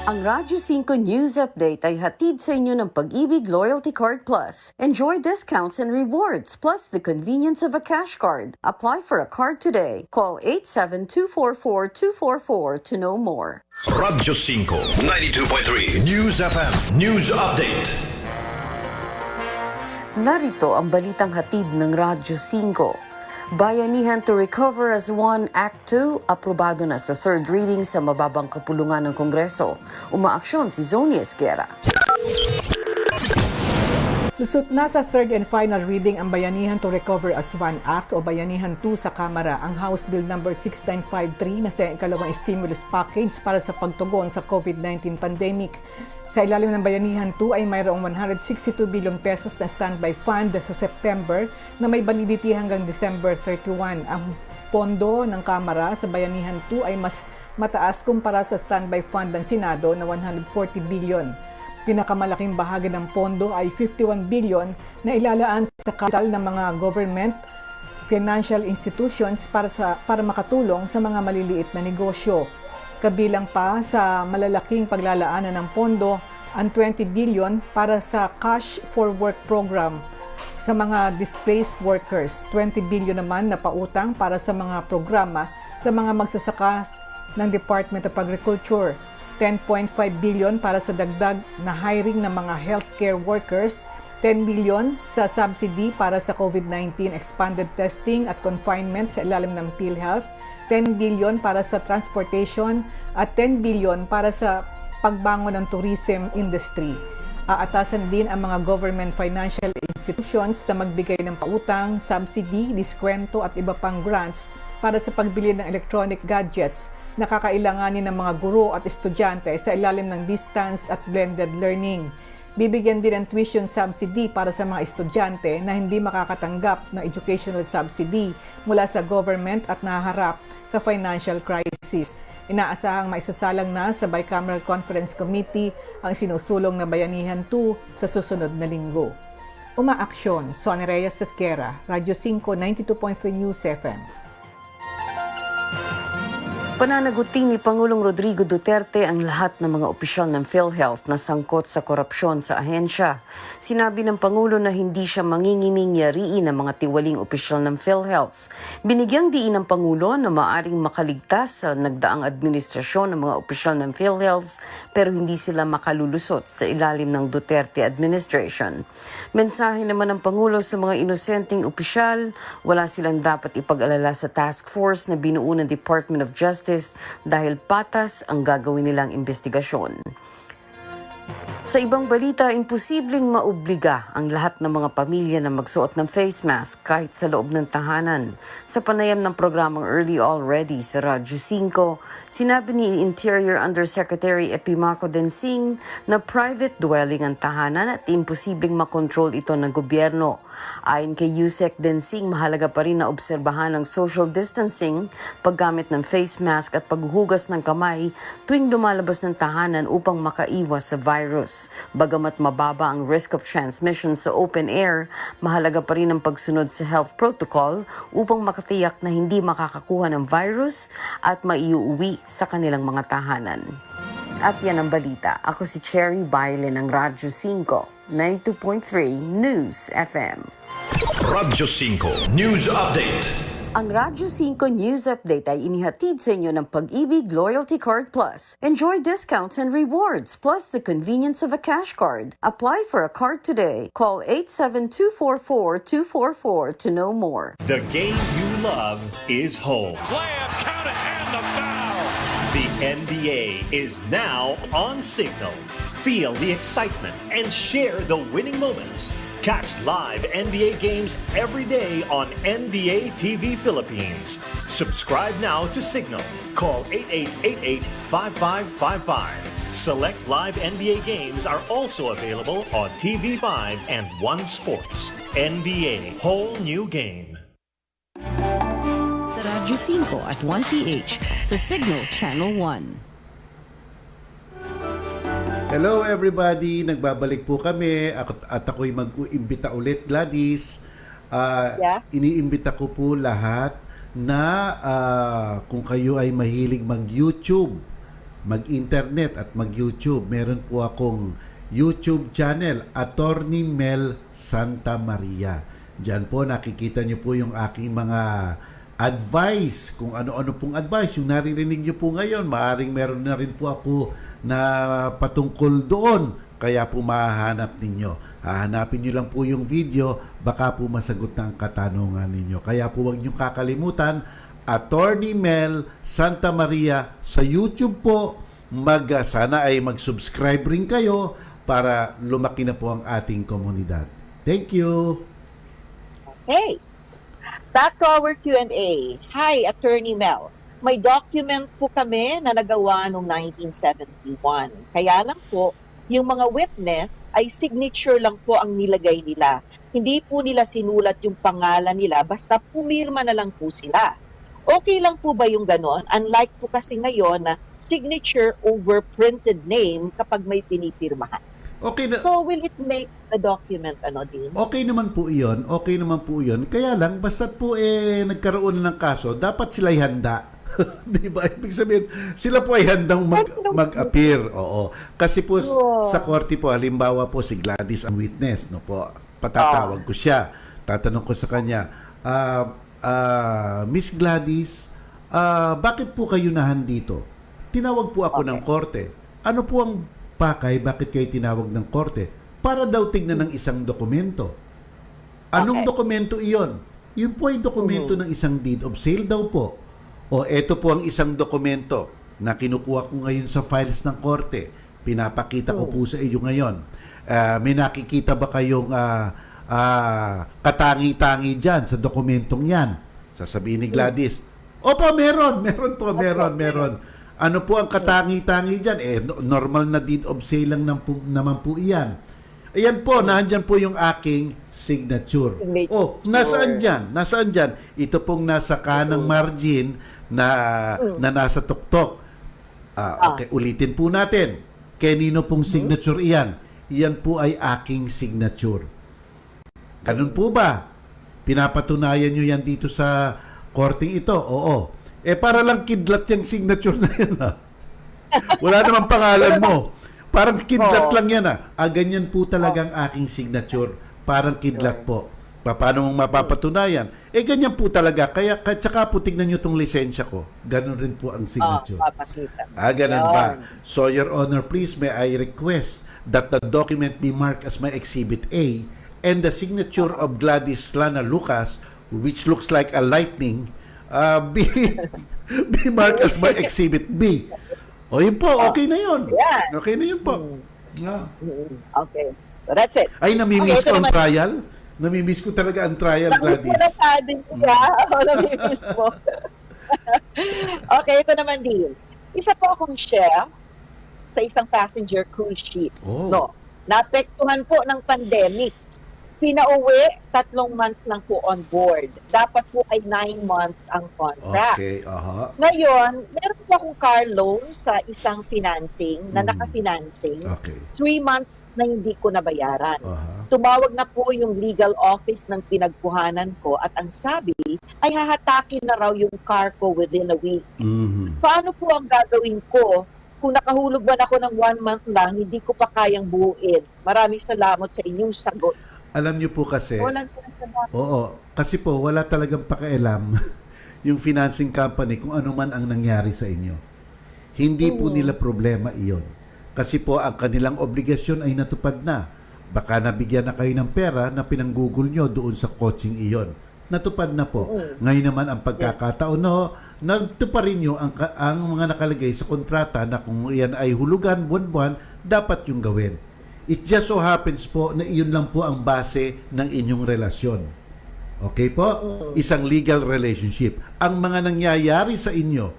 Ang Radyo 5 News Update ay hatid sa inyo ng Pag-ibig Loyalty Card Plus. Enjoy discounts and rewards plus the convenience of a cash card. Apply for a card today. Call 87244-244 to know more. Radyo 5, 92.3 News FM News Update. Narito ang balitang hatid ng Radyo 5. Bayanihan to Recover as One Act 2, aprobado na sa third reading sa mababang kapulungan ng Kongreso. Umaaksyon si Zoni Esguera. Lusot na sa third and final reading ang Bayanihan to Recover as One Act o Bayanihan 2 sa Kamara, ang House Bill No. 6953 na sa ikalawang stimulus package para sa pagtugon sa COVID-19 pandemic. Sa ilalim ng Bayanihan 2 ay mayroong 162 billion pesos na standby fund sa September na may validity hanggang December 31. Ang pondo ng Kamara sa Bayanihan 2 ay mas mataas kumpara sa standby fund ng Senado na 140 billion. Pinakamalaking bahagi ng pondo ay 51 billion na ilalaan sa kapital ng mga government financial institutions para makatulong sa mga maliliit na negosyo. Kabilang pa sa malalaking paglalaanan ng pondo ang 20 billion para sa Cash for Work program sa mga displaced workers, 20 billion naman na pautang para sa mga programa sa mga magsasaka ng Department of Agriculture, 10.5 billion para sa dagdag na hiring ng mga healthcare workers, 10 billion sa subsidy para sa COVID-19 expanded testing at confinement sa ilalim ng PhilHealth, 10 billion para sa transportation at 10 billion para sa pagbangon ng tourism industry. Aatasan din ang mga government financial institutions na magbigay ng pautang, subsidy, diskwento at iba pang grants para sa pagbili ng electronic gadgets na kakailanganin ng mga guro at estudyante sa ilalim ng distance at blended learning. Bibigyan din ng tuition subsidy para sa mga estudyante na hindi makakatanggap ng educational subsidy mula sa government at nahaharap sa financial crisis. Inaasahang maisasalang na sa Bicameral Conference Committee ang sinusulong na Bayanihan 2 sa susunod na linggo. Umaaksyon, Sonny Reyes Sesquera, Radyo 5, 92.3 News FM. Pananagutin ni Pangulong Rodrigo Duterte ang lahat ng mga opisyal ng PhilHealth na sangkot sa korupsyon sa ahensya. Sinabi ng Pangulo na hindi siya mangingiming yariin ng mga tiwaling opisyal ng PhilHealth. Binigyang diin ng Pangulo na maaring makaligtas sa nagdaang administrasyon ng mga opisyal ng PhilHealth pero hindi sila makalulusot sa ilalim ng Duterte administration. Mensahe naman ng Pangulo sa mga inosenteng opisyal, wala silang dapat ipag-alala sa task force na binuo ng Department of Justice dahil patas ang gagawin nilang investigasyon. Sa ibang balita, imposibleng maobliga ang lahat ng mga pamilya na magsuot ng face mask kahit sa loob ng tahanan. Sa panayam ng programang Early Already sa Radyo 5, sinabi ni Interior Undersecretary Epimaco Densing na private dwelling ang tahanan at imposibleng makontrol ito ng gobyerno. Ayon kay Yusek Densing, mahalaga pa rin na obserbahan ang social distancing, paggamit ng face mask at paghuhugas ng kamay tuwing lumalabas ng tahanan upang makaiwas sa virus. Bagamat mababa ang risk of transmission sa open air, mahalaga pa rin ang pagsunod sa health protocol upang makatiyak na hindi makakakuha ng virus at maiuwi sa kanilang mga tahanan. At yan ang balita. Ako si Cherry Baile ng Radyo 5, 92.3 News FM. Radyo 5 News Update. Ang Radyo 5 News Update ay inihatid sa inyo ng Pag-ibig Loyalty Card Plus. Enjoy discounts and rewards plus the convenience of a cash card. Apply for a card today. Call 87244-244 to know more. The game you love is home. Slam, count it, and the foul. The NBA is now on Signal. Feel the excitement and share the winning moments. Catch live NBA games every day on NBA TV Philippines. Subscribe now to Signal. Call 8888-5555. Select live NBA games are also available on TV5 and One Sports. NBA, whole new game. Sa Radyo 5 at 1PH sa Signal Channel 1. Hello everybody, nagbabalik po kami at ako'y mag-iimbita ulit, Gladys. Iniimbita ko po lahat na kung kayo ay mahilig mag-YouTube, mag-internet at mag-YouTube, meron po akong YouTube channel, Attorney Mel Santa Maria. Diyan po nakikita nyo po yung aking mga advice, kung ano-ano pong advice, yung naririnig nyo po ngayon, maaring meron na rin po ako na patungkol doon, kaya po mahahanap ninyo. Hahanapin nyo lang po yung video, baka po masagot na ang katanungan ninyo. Kaya po huwag nyo kakalimutan, Attorney Mel Santa Maria sa YouTube po. Sana ay mag-subscribe rin kayo para lumaki na po ang ating komunidad. Thank you. Okay. Back to our Q&A. Hi, Attorney Mel. May document po kami na nagawa noong 1971. Kaya lang po, yung mga witness ay signature lang po ang nilagay nila. Hindi po nila sinulat yung pangalan nila, basta pumirma na lang po sila. Okay lang po ba yung ganon? Unlike po kasi ngayon na signature over printed name kapag may pinipirmahan. Okay na. So will it make the document Dean? Okay naman po 'yon. Okay naman po 'yon. Kaya lang basta po nagkaroon ng kaso, dapat sila handa. 'Di ba? Ibig sabihin, sila po ay handang mag-appear. Oo. Kasi po sa korte po, halimbawa po si Gladys ang witness, no po. Patatawag ko siya. Tatanong ko sa kanya, Miss Gladys, bakit po kayo nahandito? Tinawag po ako ng korte. Ano po ang pakay, bakit kayo tinawag ng korte? Para daw tignan ng isang dokumento. Anong dokumento iyon? Yun po ay dokumento ng isang deed of sale daw po. O eto po ang isang dokumento na kinukuha ko ngayon sa files ng korte. Pinapakita ko po sa inyo ngayon. May nakikita ba kayong katangi-tangi dyan sa dokumentong yan? Sasabihin ni Gladys, opo, meron po. Ano po ang katangi-tangi dyan? Normal na deed of sale lang naman po iyan. Ayan po, nandyan po yung aking signature. Oh, nasaan dyan? Ito pong nasa kanang margin na nasa tuktok. Okay, ulitin po natin. Kanino pong signature iyan? Iyan po ay aking signature. Ganun po ba? Pinapatunayan nyo yan dito sa korting ito? Oo. Para lang kidlat yung signature na yan, Wala namang pangalan mo. Parang kidlat lang yan, ganyan po talagang aking signature. Parang kidlat po. Paano mong mapapatunayan? Ganyan po talaga. Kaya, tsaka po tignan nyo itong lisensya ko. Ganon rin po ang signature. Ganon ba? So, Your Honor, please may I request that the document be marked as my Exhibit A and the signature of Gladys Lana Lucas, which looks like a lightning, be marked as my Exhibit B. O yun po, okay na yun. Okay na yun po. Okay. So that's it. Ay, namimiss ko ang trial? Namimiss ko talaga ang trial, Gladys. Namimiss mo. Okay, ito naman din. Isa po akong chef sa isang passenger cruise ship. Naapektuhan po ng pandemic. Pinauwi, 3 months lang po on board. Dapat po ay 9 months ang contract. Okay, Ngayon, meron po akong car loan sa isang financing na naka-financing. 3 months na hindi ko nabayaran. Tumawag na po yung legal office ng pinagkuhanan ko at ang sabi ay hahatakin na raw yung car ko within a week. Paano po ang gagawin ko? Kung nakahulog man ako ng 1 month lang, hindi ko pa kayang buuin. Maraming salamat sa inyong sagot. Alam niyo po kasi, kasi po wala talagang pakialam yung financing company kung ano man ang nangyari sa inyo. Hindi po nila problema iyon. Kasi po ang kanilang obligasyon ay natupad na. Baka nabigyan na kayo ng pera na pinanggugol nyo doon sa coaching iyon. Natupad na po. Ngayon naman ang pagkakataon, nagtuparin nyo ang mga nakalagay sa kontrata na kung yan ay hulugan buwan-buwan, dapat yung gawin. It just so happens po na iyon lang po ang base ng inyong relasyon. Okay po? Isang legal relationship. Ang mga nangyayari sa inyo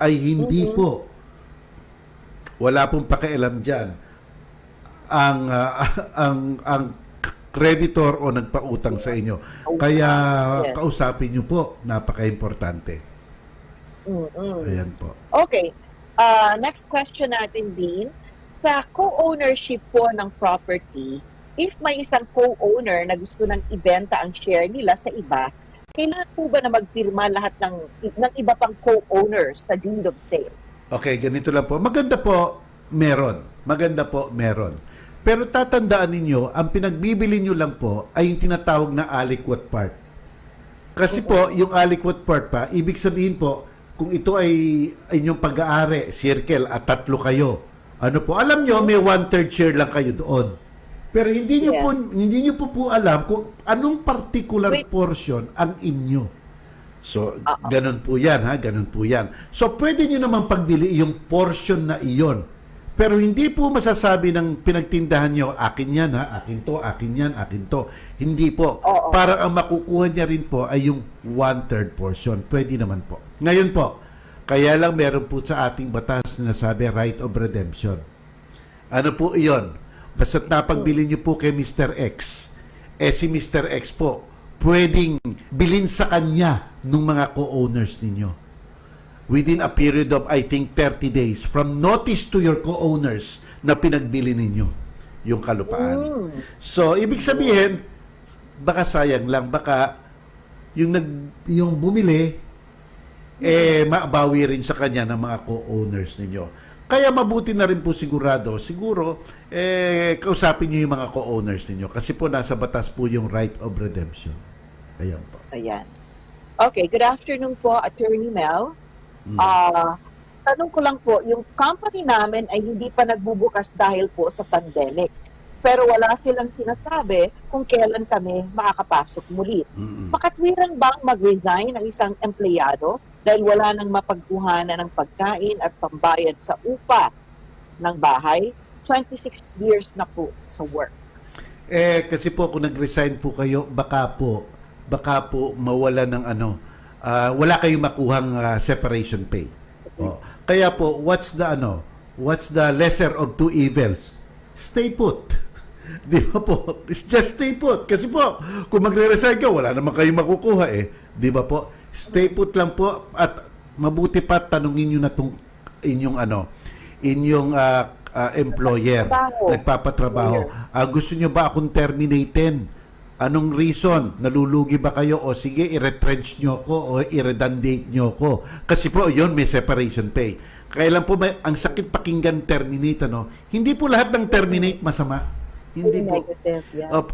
ay hindi po, wala pong pakialam dyan ang creditor o nagpautang sa inyo. Kaya kausapin nyo po, napaka-importante. Ayan po. Okay. Next question natin din. Sa co-ownership po ng property, if may isang co-owner na gusto nang ibenta ang share nila sa iba, kailangan po ba na magpirma lahat ng iba pang co-owners sa deed of sale? Okay, ganito lang po. Maganda po, meron. Pero tatandaan ninyo, ang pinagbibili nyo lang po ay yung tinatawag na aliquot part. Kasi po, yung aliquot part pa, ibig sabihin po, kung ito ay inyong pag-aari, circle, at 3 kayo, alam nyo, may 1/3 share lang kayo doon. Pero hindi nyo po alam kung anong particular portion ang inyo. So, ganun po yan, ganun po yan. So, pwede nyo naman pagbili yung portion na iyon. Pero hindi po masasabi ng pinagtindahan nyo, akin yan ha, akin to, akin yan, akin to. Hindi po. Para ang makukuha niya rin po ay yung 1/3 portion. Pwede naman po. Ngayon po, kaya lang meron po sa ating batas na nasabi right of redemption. Ano po iyon? Basta't napagbili niyo po kay Mr. X, si Mr. X po, pwedeng bilin sa kanya ng mga co-owners ninyo within a period of, I think, 30 days from notice to your co-owners na pinagbili ninyo yung kalupaan. So, ibig sabihin, baka sayang lang, baka yung bumili, mabawi rin sa kanya ng mga co-owners ninyo. Kaya mabuti na rin po siguro, kausapin nyo yung mga co-owners ninyo kasi po nasa batas po yung right of redemption. Ayan po. Ayan. Okay, good afternoon po, Attorney Mel. Tanong ko lang po, yung company namin ay hindi pa nagbubukas dahil po sa pandemic. Pero wala silang sinasabi kung kailan kami makakapasok muli. Makatwiran bang mag-resign ang isang empleyado dahil wala nang mapagkuhanan ng pagkain at pambayad sa upa ng bahay? 26 years na po sa work. Kasi po kung nag-resign po kayo, baka po mawala ng wala kayong makuhang separation pay. Kaya po, what's the lesser of two evils? Stay put. Di ba po? It's just stay put. Kasi po, kung magre-resign ka, wala naman kayong makukuha Di ba po? Stay put lang po at mabuti pa tanungin nyo na itong inyong employer, nagpapatrabaho. Gusto nyo ba akong terminatin? Anong reason? Nalulugi ba kayo? O sige, i-retrench nyo ko o i-redundate nyo ko. Kasi po, yun, may separation pay. Kailan po ang sakit pakinggan terminate, Hindi po lahat ng terminate masama. Hindi po.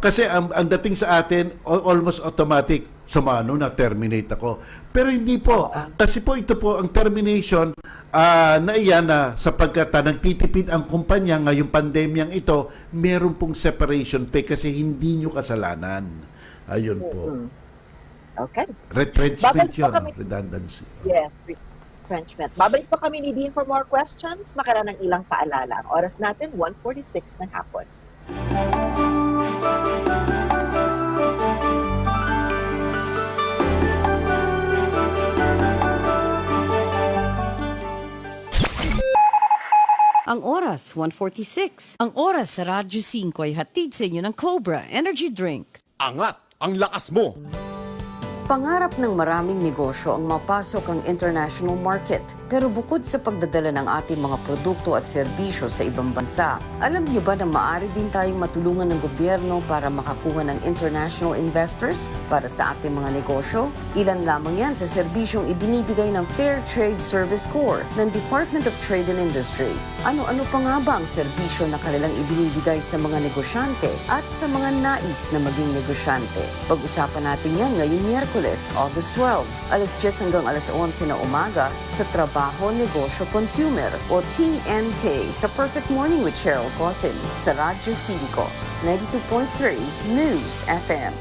Kasi ang dating sa atin, almost automatic, sumano na terminate ako. Pero hindi po. Kasi po ito po, ang termination, na iyan na sapagkat nagtitipid ang kumpanya ngayong pandemyang ito, meron pong separation pay kasi hindi nyo kasalanan. Ayun po. Okay. Retrenchment yun, redundancy. Yes, retrenchment. Babalik pa kami ni Dean for more questions. Makaroon ng ilang paalala. Ang oras natin, 1:46 ng hapon. Ang oras, 1:46. Ang oras sa Radyo 5 ay hatid sa inyo ng Cobra Energy Drink. Angat ang lakas mo. Pangarap ng maraming negosyo ang mapasok ang international market. Pero bukod sa pagdadala ng ating mga produkto at serbisyo sa ibang bansa, alam niyo ba na maaari din tayong matulungan ng gobyerno para makakuha ng international investors para sa ating mga negosyo? Ilan lamang yan sa serbisyong ibinibigay ng Fair Trade Service Corps ng Department of Trade and Industry. Ano-ano pa nga ba ang serbisyo na kanilang ibinibigay sa mga negosyante at sa mga nais na maging negosyante? Pag-usapan natin yan ngayong Miyerkules, August 12, alas 10 hanggang alas 11 na umaga sa Trabaho, Negosyo, Consumer o TNK sa Perfect Morning with Cheryl Cosin sa Radyo 5, 92.3 News FM.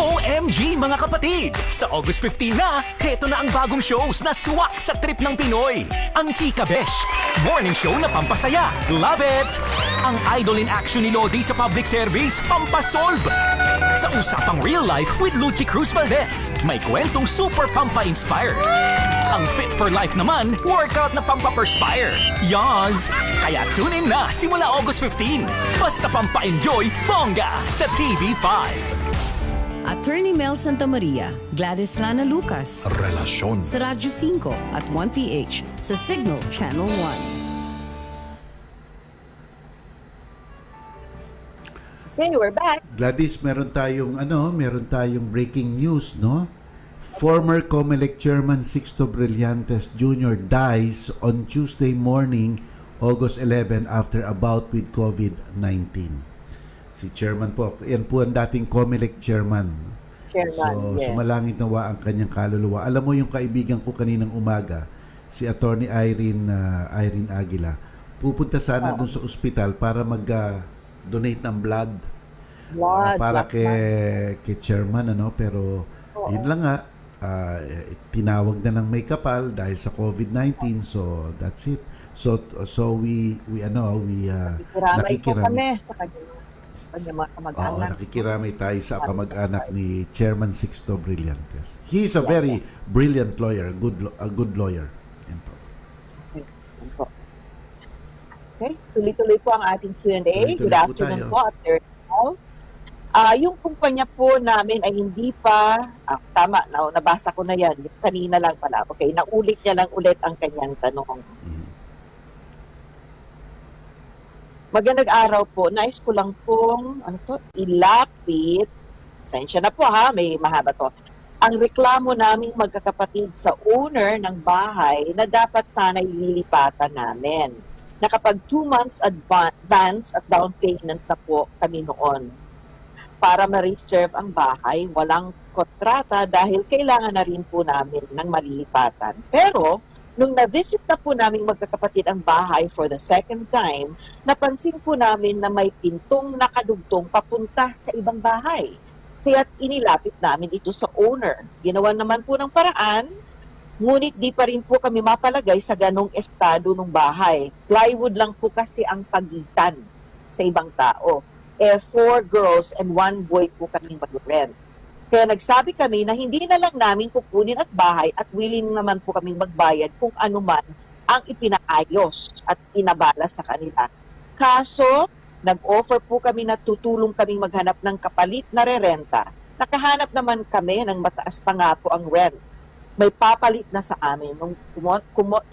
OMG mga kapatid! Sa August 15 na, heto na ang bagong shows na swak sa trip ng Pinoy. Ang Chika Besh, morning show na pampasaya. Love it! Ang Idol in Action ni Lodi sa public service, pampasolve. Sa usapang real life with Luchi Cruz Valdez, may kwentong super pampa-inspire. Ang Fit for Life naman, workout na pampa-perspire. Yas! Kaya tune in na simula August 15. Basta pampa-enjoy, bongga sa TV5. Attorney Mel Santamaria, Gladys Lana Lucas. Relasyon. Sa Radyo 5 at 1PH sa Signal Channel 1. Okay, we're back. Gladys, meron tayong breaking news, no? Former COMELEC Chairman Sixto Brillantes Jr. dies on Tuesday morning, August 11 after a bout with COVID-19. Si Chairman po, yan po ang dating COMELEC Chairman. So, yes. Sumalangit nawa ang kanyang kaluluwa. Alam mo yung kaibigan ko kaninang umaga, si Attorney Irene Aguila, pupunta sana dun sa ospital para mag-donate ng blood. Para kay Chairman, pero yun lang nga, tinawag na ng may kapal dahil sa COVID-19, so that's it. So we Nakikiramay po kami sa kanya mga kamag-anak. Nakikiramay tayo sa kamag-anak ni Chairman Sixto Brillantes. He is a very brilliant lawyer, a good lawyer. Yan po. Okay, tuloy-tuloy po ang ating Q&A. Good afternoon po, Attorney. Yung kumpanya po namin ay hindi pa, tama, nabasa ko na yan, kanina lang pala. Okay, naulit niya lang ulit ang kanyang tanong. Magandang araw po, nais ko lang pong, ilapit, sensya na po ha, may mahaba to. Ang reklamo naming magkakapatid sa owner ng bahay na dapat sana ililipatan namin. Na kapag 2 months advance at down payment na po kami noon. Para ma-reserve ang bahay, walang kontrata dahil kailangan na rin po namin ng malilipatan. Pero, nung na-visit na po namin magkakapatid ang bahay for the second time, napansin po namin na may pintong nakadugtong papunta sa ibang bahay. Kaya't inilapit namin ito sa owner. Ginawa naman po ng paraan, ngunit di pa rin po kami mapalagay sa ganong estado ng bahay. Plywood lang po kasi ang pagitan sa ibang tao. 4 girls and 1 boy po kaming mag-rent. Kaya nagsabi kami na hindi na lang namin kukunin at bahay at willing naman po kaming magbayad kung ano man ang ipinaayos at inabala sa kanila. Kaso, nag-offer po kami na tutulong kaming maghanap ng kapalit na rerenta. Nakahanap naman kami ng mataas pa nga po ang rent. May papalit na sa amin. Nung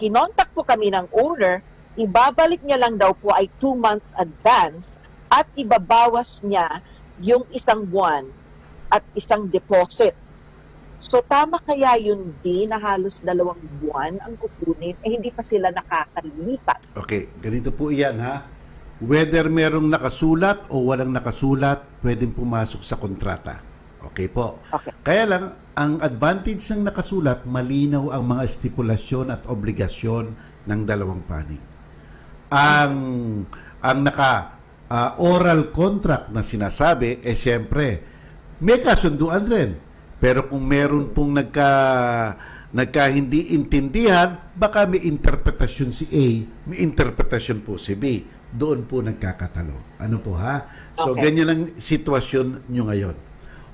kinontak po kami ng owner, ibabalik niya lang daw po ay 2 months advance at ibabawas niya yung 1 buwan at 1 deposit. So tama kaya yun din na halos 2 buwan ang kukunin hindi pa sila nakakalipat? Okay, ganito po iyan ha. Whether merong nakasulat o walang nakasulat, pwedeng pumasok sa kontrata. Okay po. Okay. Kaya lang, ang advantage ng nakasulat, malinaw ang mga stipulasyon at obligasyon ng dalawang panig. Ang oral contract na sinasabi, siyempre, may kasunduan rin. Pero kung meron pong nagka hindi intindihan, baka may interpretasyon si A, may interpretasyon po si B. Doon po nagkakatalo. Ano po ha? So, ganyan ang sitwasyon nyo ngayon.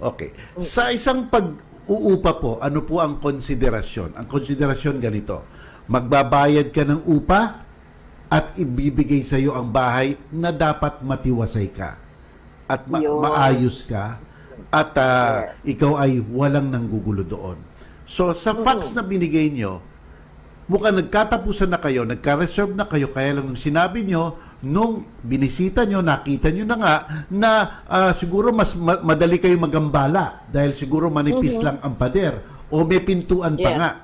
Okay. Sa isang pag-uupa po, ano po ang konsiderasyon? Ang konsiderasyon ganito, magbabayad ka ng upa at ibibigay sa iyo ang bahay na dapat matiwasay ka at maayos ka at ikaw ay walang nanggugulo doon. So, sa facts na binigay nyo, mukhang nagkatapusan na kayo, nagka-reserve na kayo, kaya lang nung sinabi nyo, nung binisita nyo, nakita nyo na nga na siguro mas madali kayo magambala dahil siguro manipis lang ang pader o may pintuan pa nga.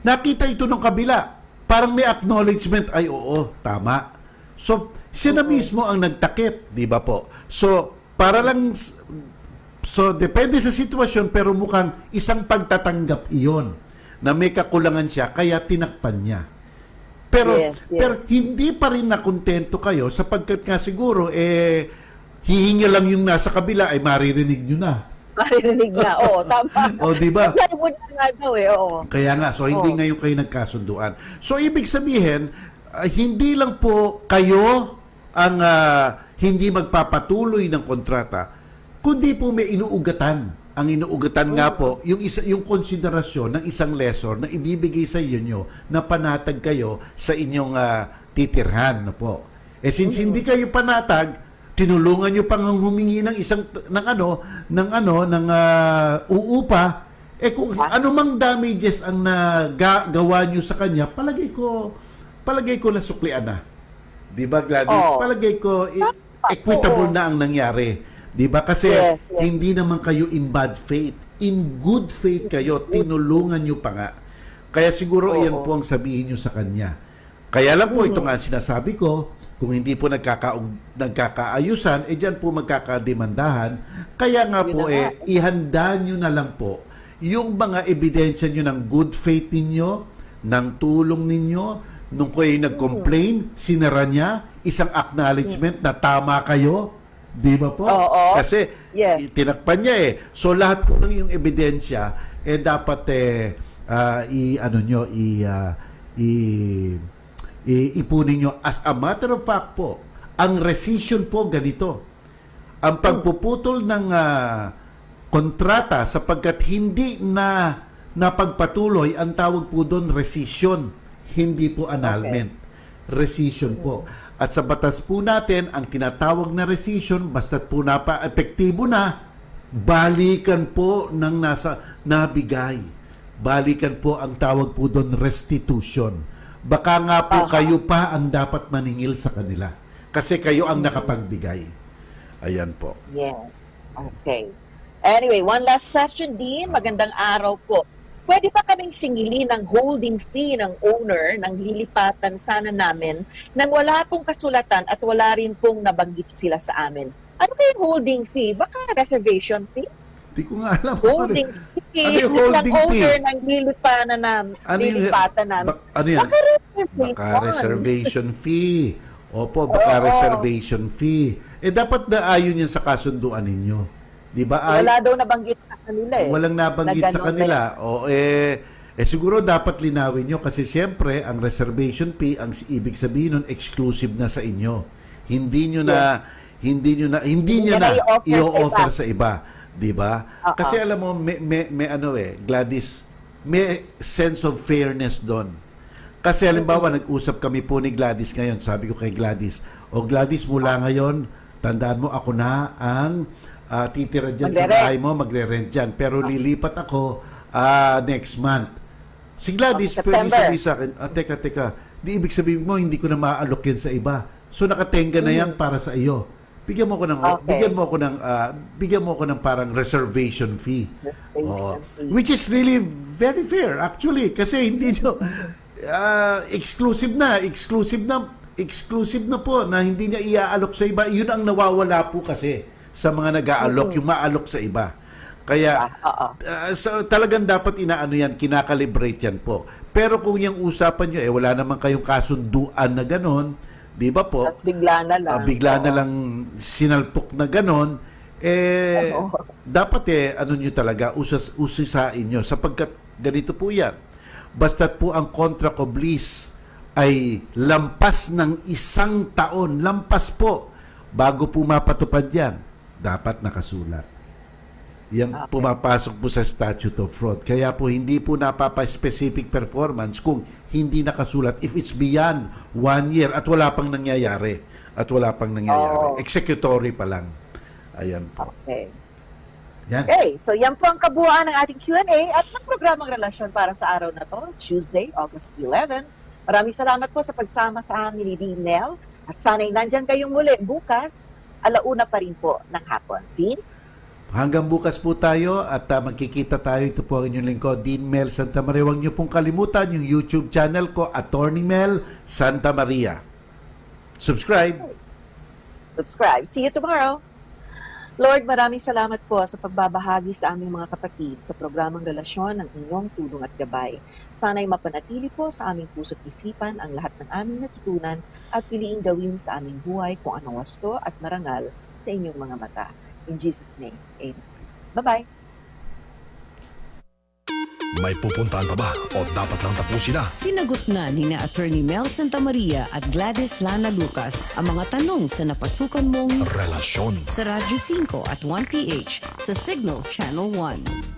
Nakita ito ng kabila. Parang may acknowledgement, ay oo, tama. So, siya na mismo ang nagtakip, di ba po? So, para lang, depende sa sitwasyon, pero mukhang isang pagtatanggap iyon na may kakulangan siya, kaya tinakpan niya. Pero hindi pa rin nakontento kayo sapagkat nga siguro, hihingi lang yung nasa kabila, ay maririnig nyo na. Maririnig na, oo, tama. O, di ba? Kaya nga, so hindi ngayon kayo nagkasunduan. So, ibig sabihin, hindi lang po kayo ang hindi magpapatuloy ng kontrata, kundi po may inuugatan. Ang inuugatan nga po, yung konsiderasyon ng isang lessor na ibibigay sa inyo na panatag kayo sa inyong titirhan. No po. Since hindi kayo panatag, tinulungan nyo pang humingi ng uupa, kung anumang damages ang nagawa nyo sa kanya, palagay ko nasuklian na. Di ba, Gladys? Palagay ko equitable na ang nangyari. Di ba? Kasi hindi naman kayo in bad faith. In good faith kayo, tinulungan nyo pa nga. Kaya siguro iyan po ang sabihin nyo sa kanya. Kaya lang po, ito nga sinasabi ko, kung hindi po nagkakaayusan, dyan po magkakademandahan. Kaya nga po, ihanda nyo na lang po yung mga ebidensya nyo ng good faith ninyo, ng tulong ninyo, nung kayo nag-complain, sinara niya, isang acknowledgement na tama kayo. Di ba po? Kasi tinakpan niya So, lahat po ng yung ebidensya, ipunin nyo. As a matter of fact po, ang rescission po ganito. Ang pagpuputol ng kontrata sapagkat hindi na napagpatuloy, ang tawag po doon rescission, hindi po annulment. Rescission po. At sa batas po natin, ang tinatawag na rescission, basta't po epektibo na, balikan po ng nabigay. Balikan po ang tawag po doon restitution. Baka nga po kayo pa ang dapat maningil sa kanila. Kasi kayo ang nakapagbigay. Ayan po. Yes. Okay. Anyway, one last question, Dean. Magandang araw po. Pwede pa kaming singilin ng holding fee ng owner ng lilipatan sana namin nang wala pong kasulatan at wala rin pong nabanggit sila sa amin. Ano kayong holding fee? Baka reservation fee? Hindi ko nga alam. Holding fee Ano yung holding ng fee? owner ng lilipatan namin. Ano yan? Baka reservation fee. Opo, baka reservation fee. Dapat na ayon yan sa kasunduan ninyo. Di ba? Wala daw nabanggit sa kanila eh. Walang nabanggit sa kanila. Siguro dapat linawin nyo kasi siyempre ang reservation fee, ang ibig sabihin nun, exclusive na sa inyo. Hindi nyo na i-offer sa iba. Di ba? Kasi alam mo, Gladys, may sense of fairness doon. Kasi halimbawa, nag-usap kami po ni Gladys ngayon. Sabi ko kay Gladys, Gladys, mula ngayon, tandaan mo, ako na ang titira dyan sa bahay mo, magre-rent dyan. Pero lilipat ako next month. Si Gladys, pwede sabihin sa akin, teka, di ibig sabihin mo, hindi ko na ma-allok yan sa iba. So, nakatenga na yan para sa iyo. Bigyan mo ko ng parang reservation fee. Which is really very fair, actually. Kasi hindi nyo, exclusive na po na hindi niya iaalok sa iba. Yun ang nawawala po kasi sa mga nag-aalok, yung maalok sa iba. Kaya so, talagang dapat inaano yan, kinakalibrate yan po. Pero kung yung usapan nyo, wala naman kayong kasunduan na ganon, di ba po? At bigla na lang. Sinalpok na ganon, dapat ano nyo talaga, usisain nyo. Sapagkat ganito po yan. Basta't po ang contract of lease ay lampas ng 1 taon, lampas po, bago po mapatupad yan, dapat nakasulat. Yan pumapasok po sa statute of fraud. Kaya po hindi po napapa-specific performance kung hindi nakasulat if it's beyond 1 year at wala pang nangyayari. Executory pa lang. Ayan po. Okay. Yan. Okay, so yan po ang kabuuan ng ating Q&A at ng programang relasyon para sa araw na to, Tuesday, August 11. Maraming salamat po sa pagsama sa amin ni Dean Mel at sana'y nandyan kayong muli bukas, 1:00 pa rin po ng hapon. Dean? Hanggang bukas po tayo at magkikita tayo. Ito po ang inyong lingkod, Dean Mel Santa Maria. Huwag niyo pong kalimutan yung YouTube channel ko, Attorney Mel Santa Maria. Subscribe. See you tomorrow. Lord, maraming salamat po sa pagbabahagi sa aming mga kapatid sa programang relasyon ng inyong tulong at gabay. Sana'y mapanatili po sa aming puso't isipan ang lahat ng aming natutunan at piliing gawin sa aming buhay kung anong wasto at marangal sa inyong mga mata. In Jesus' name, amen. Bye-bye. May pupuntahan pa ba o dapat lang tapusin na? Sinagot na ni na Attorney Mel Santa Maria at Gladys Lana Lucas ang mga tanong sa napasukan mong relasyon sa Radyo 5 at 1PH sa Signal Channel 1.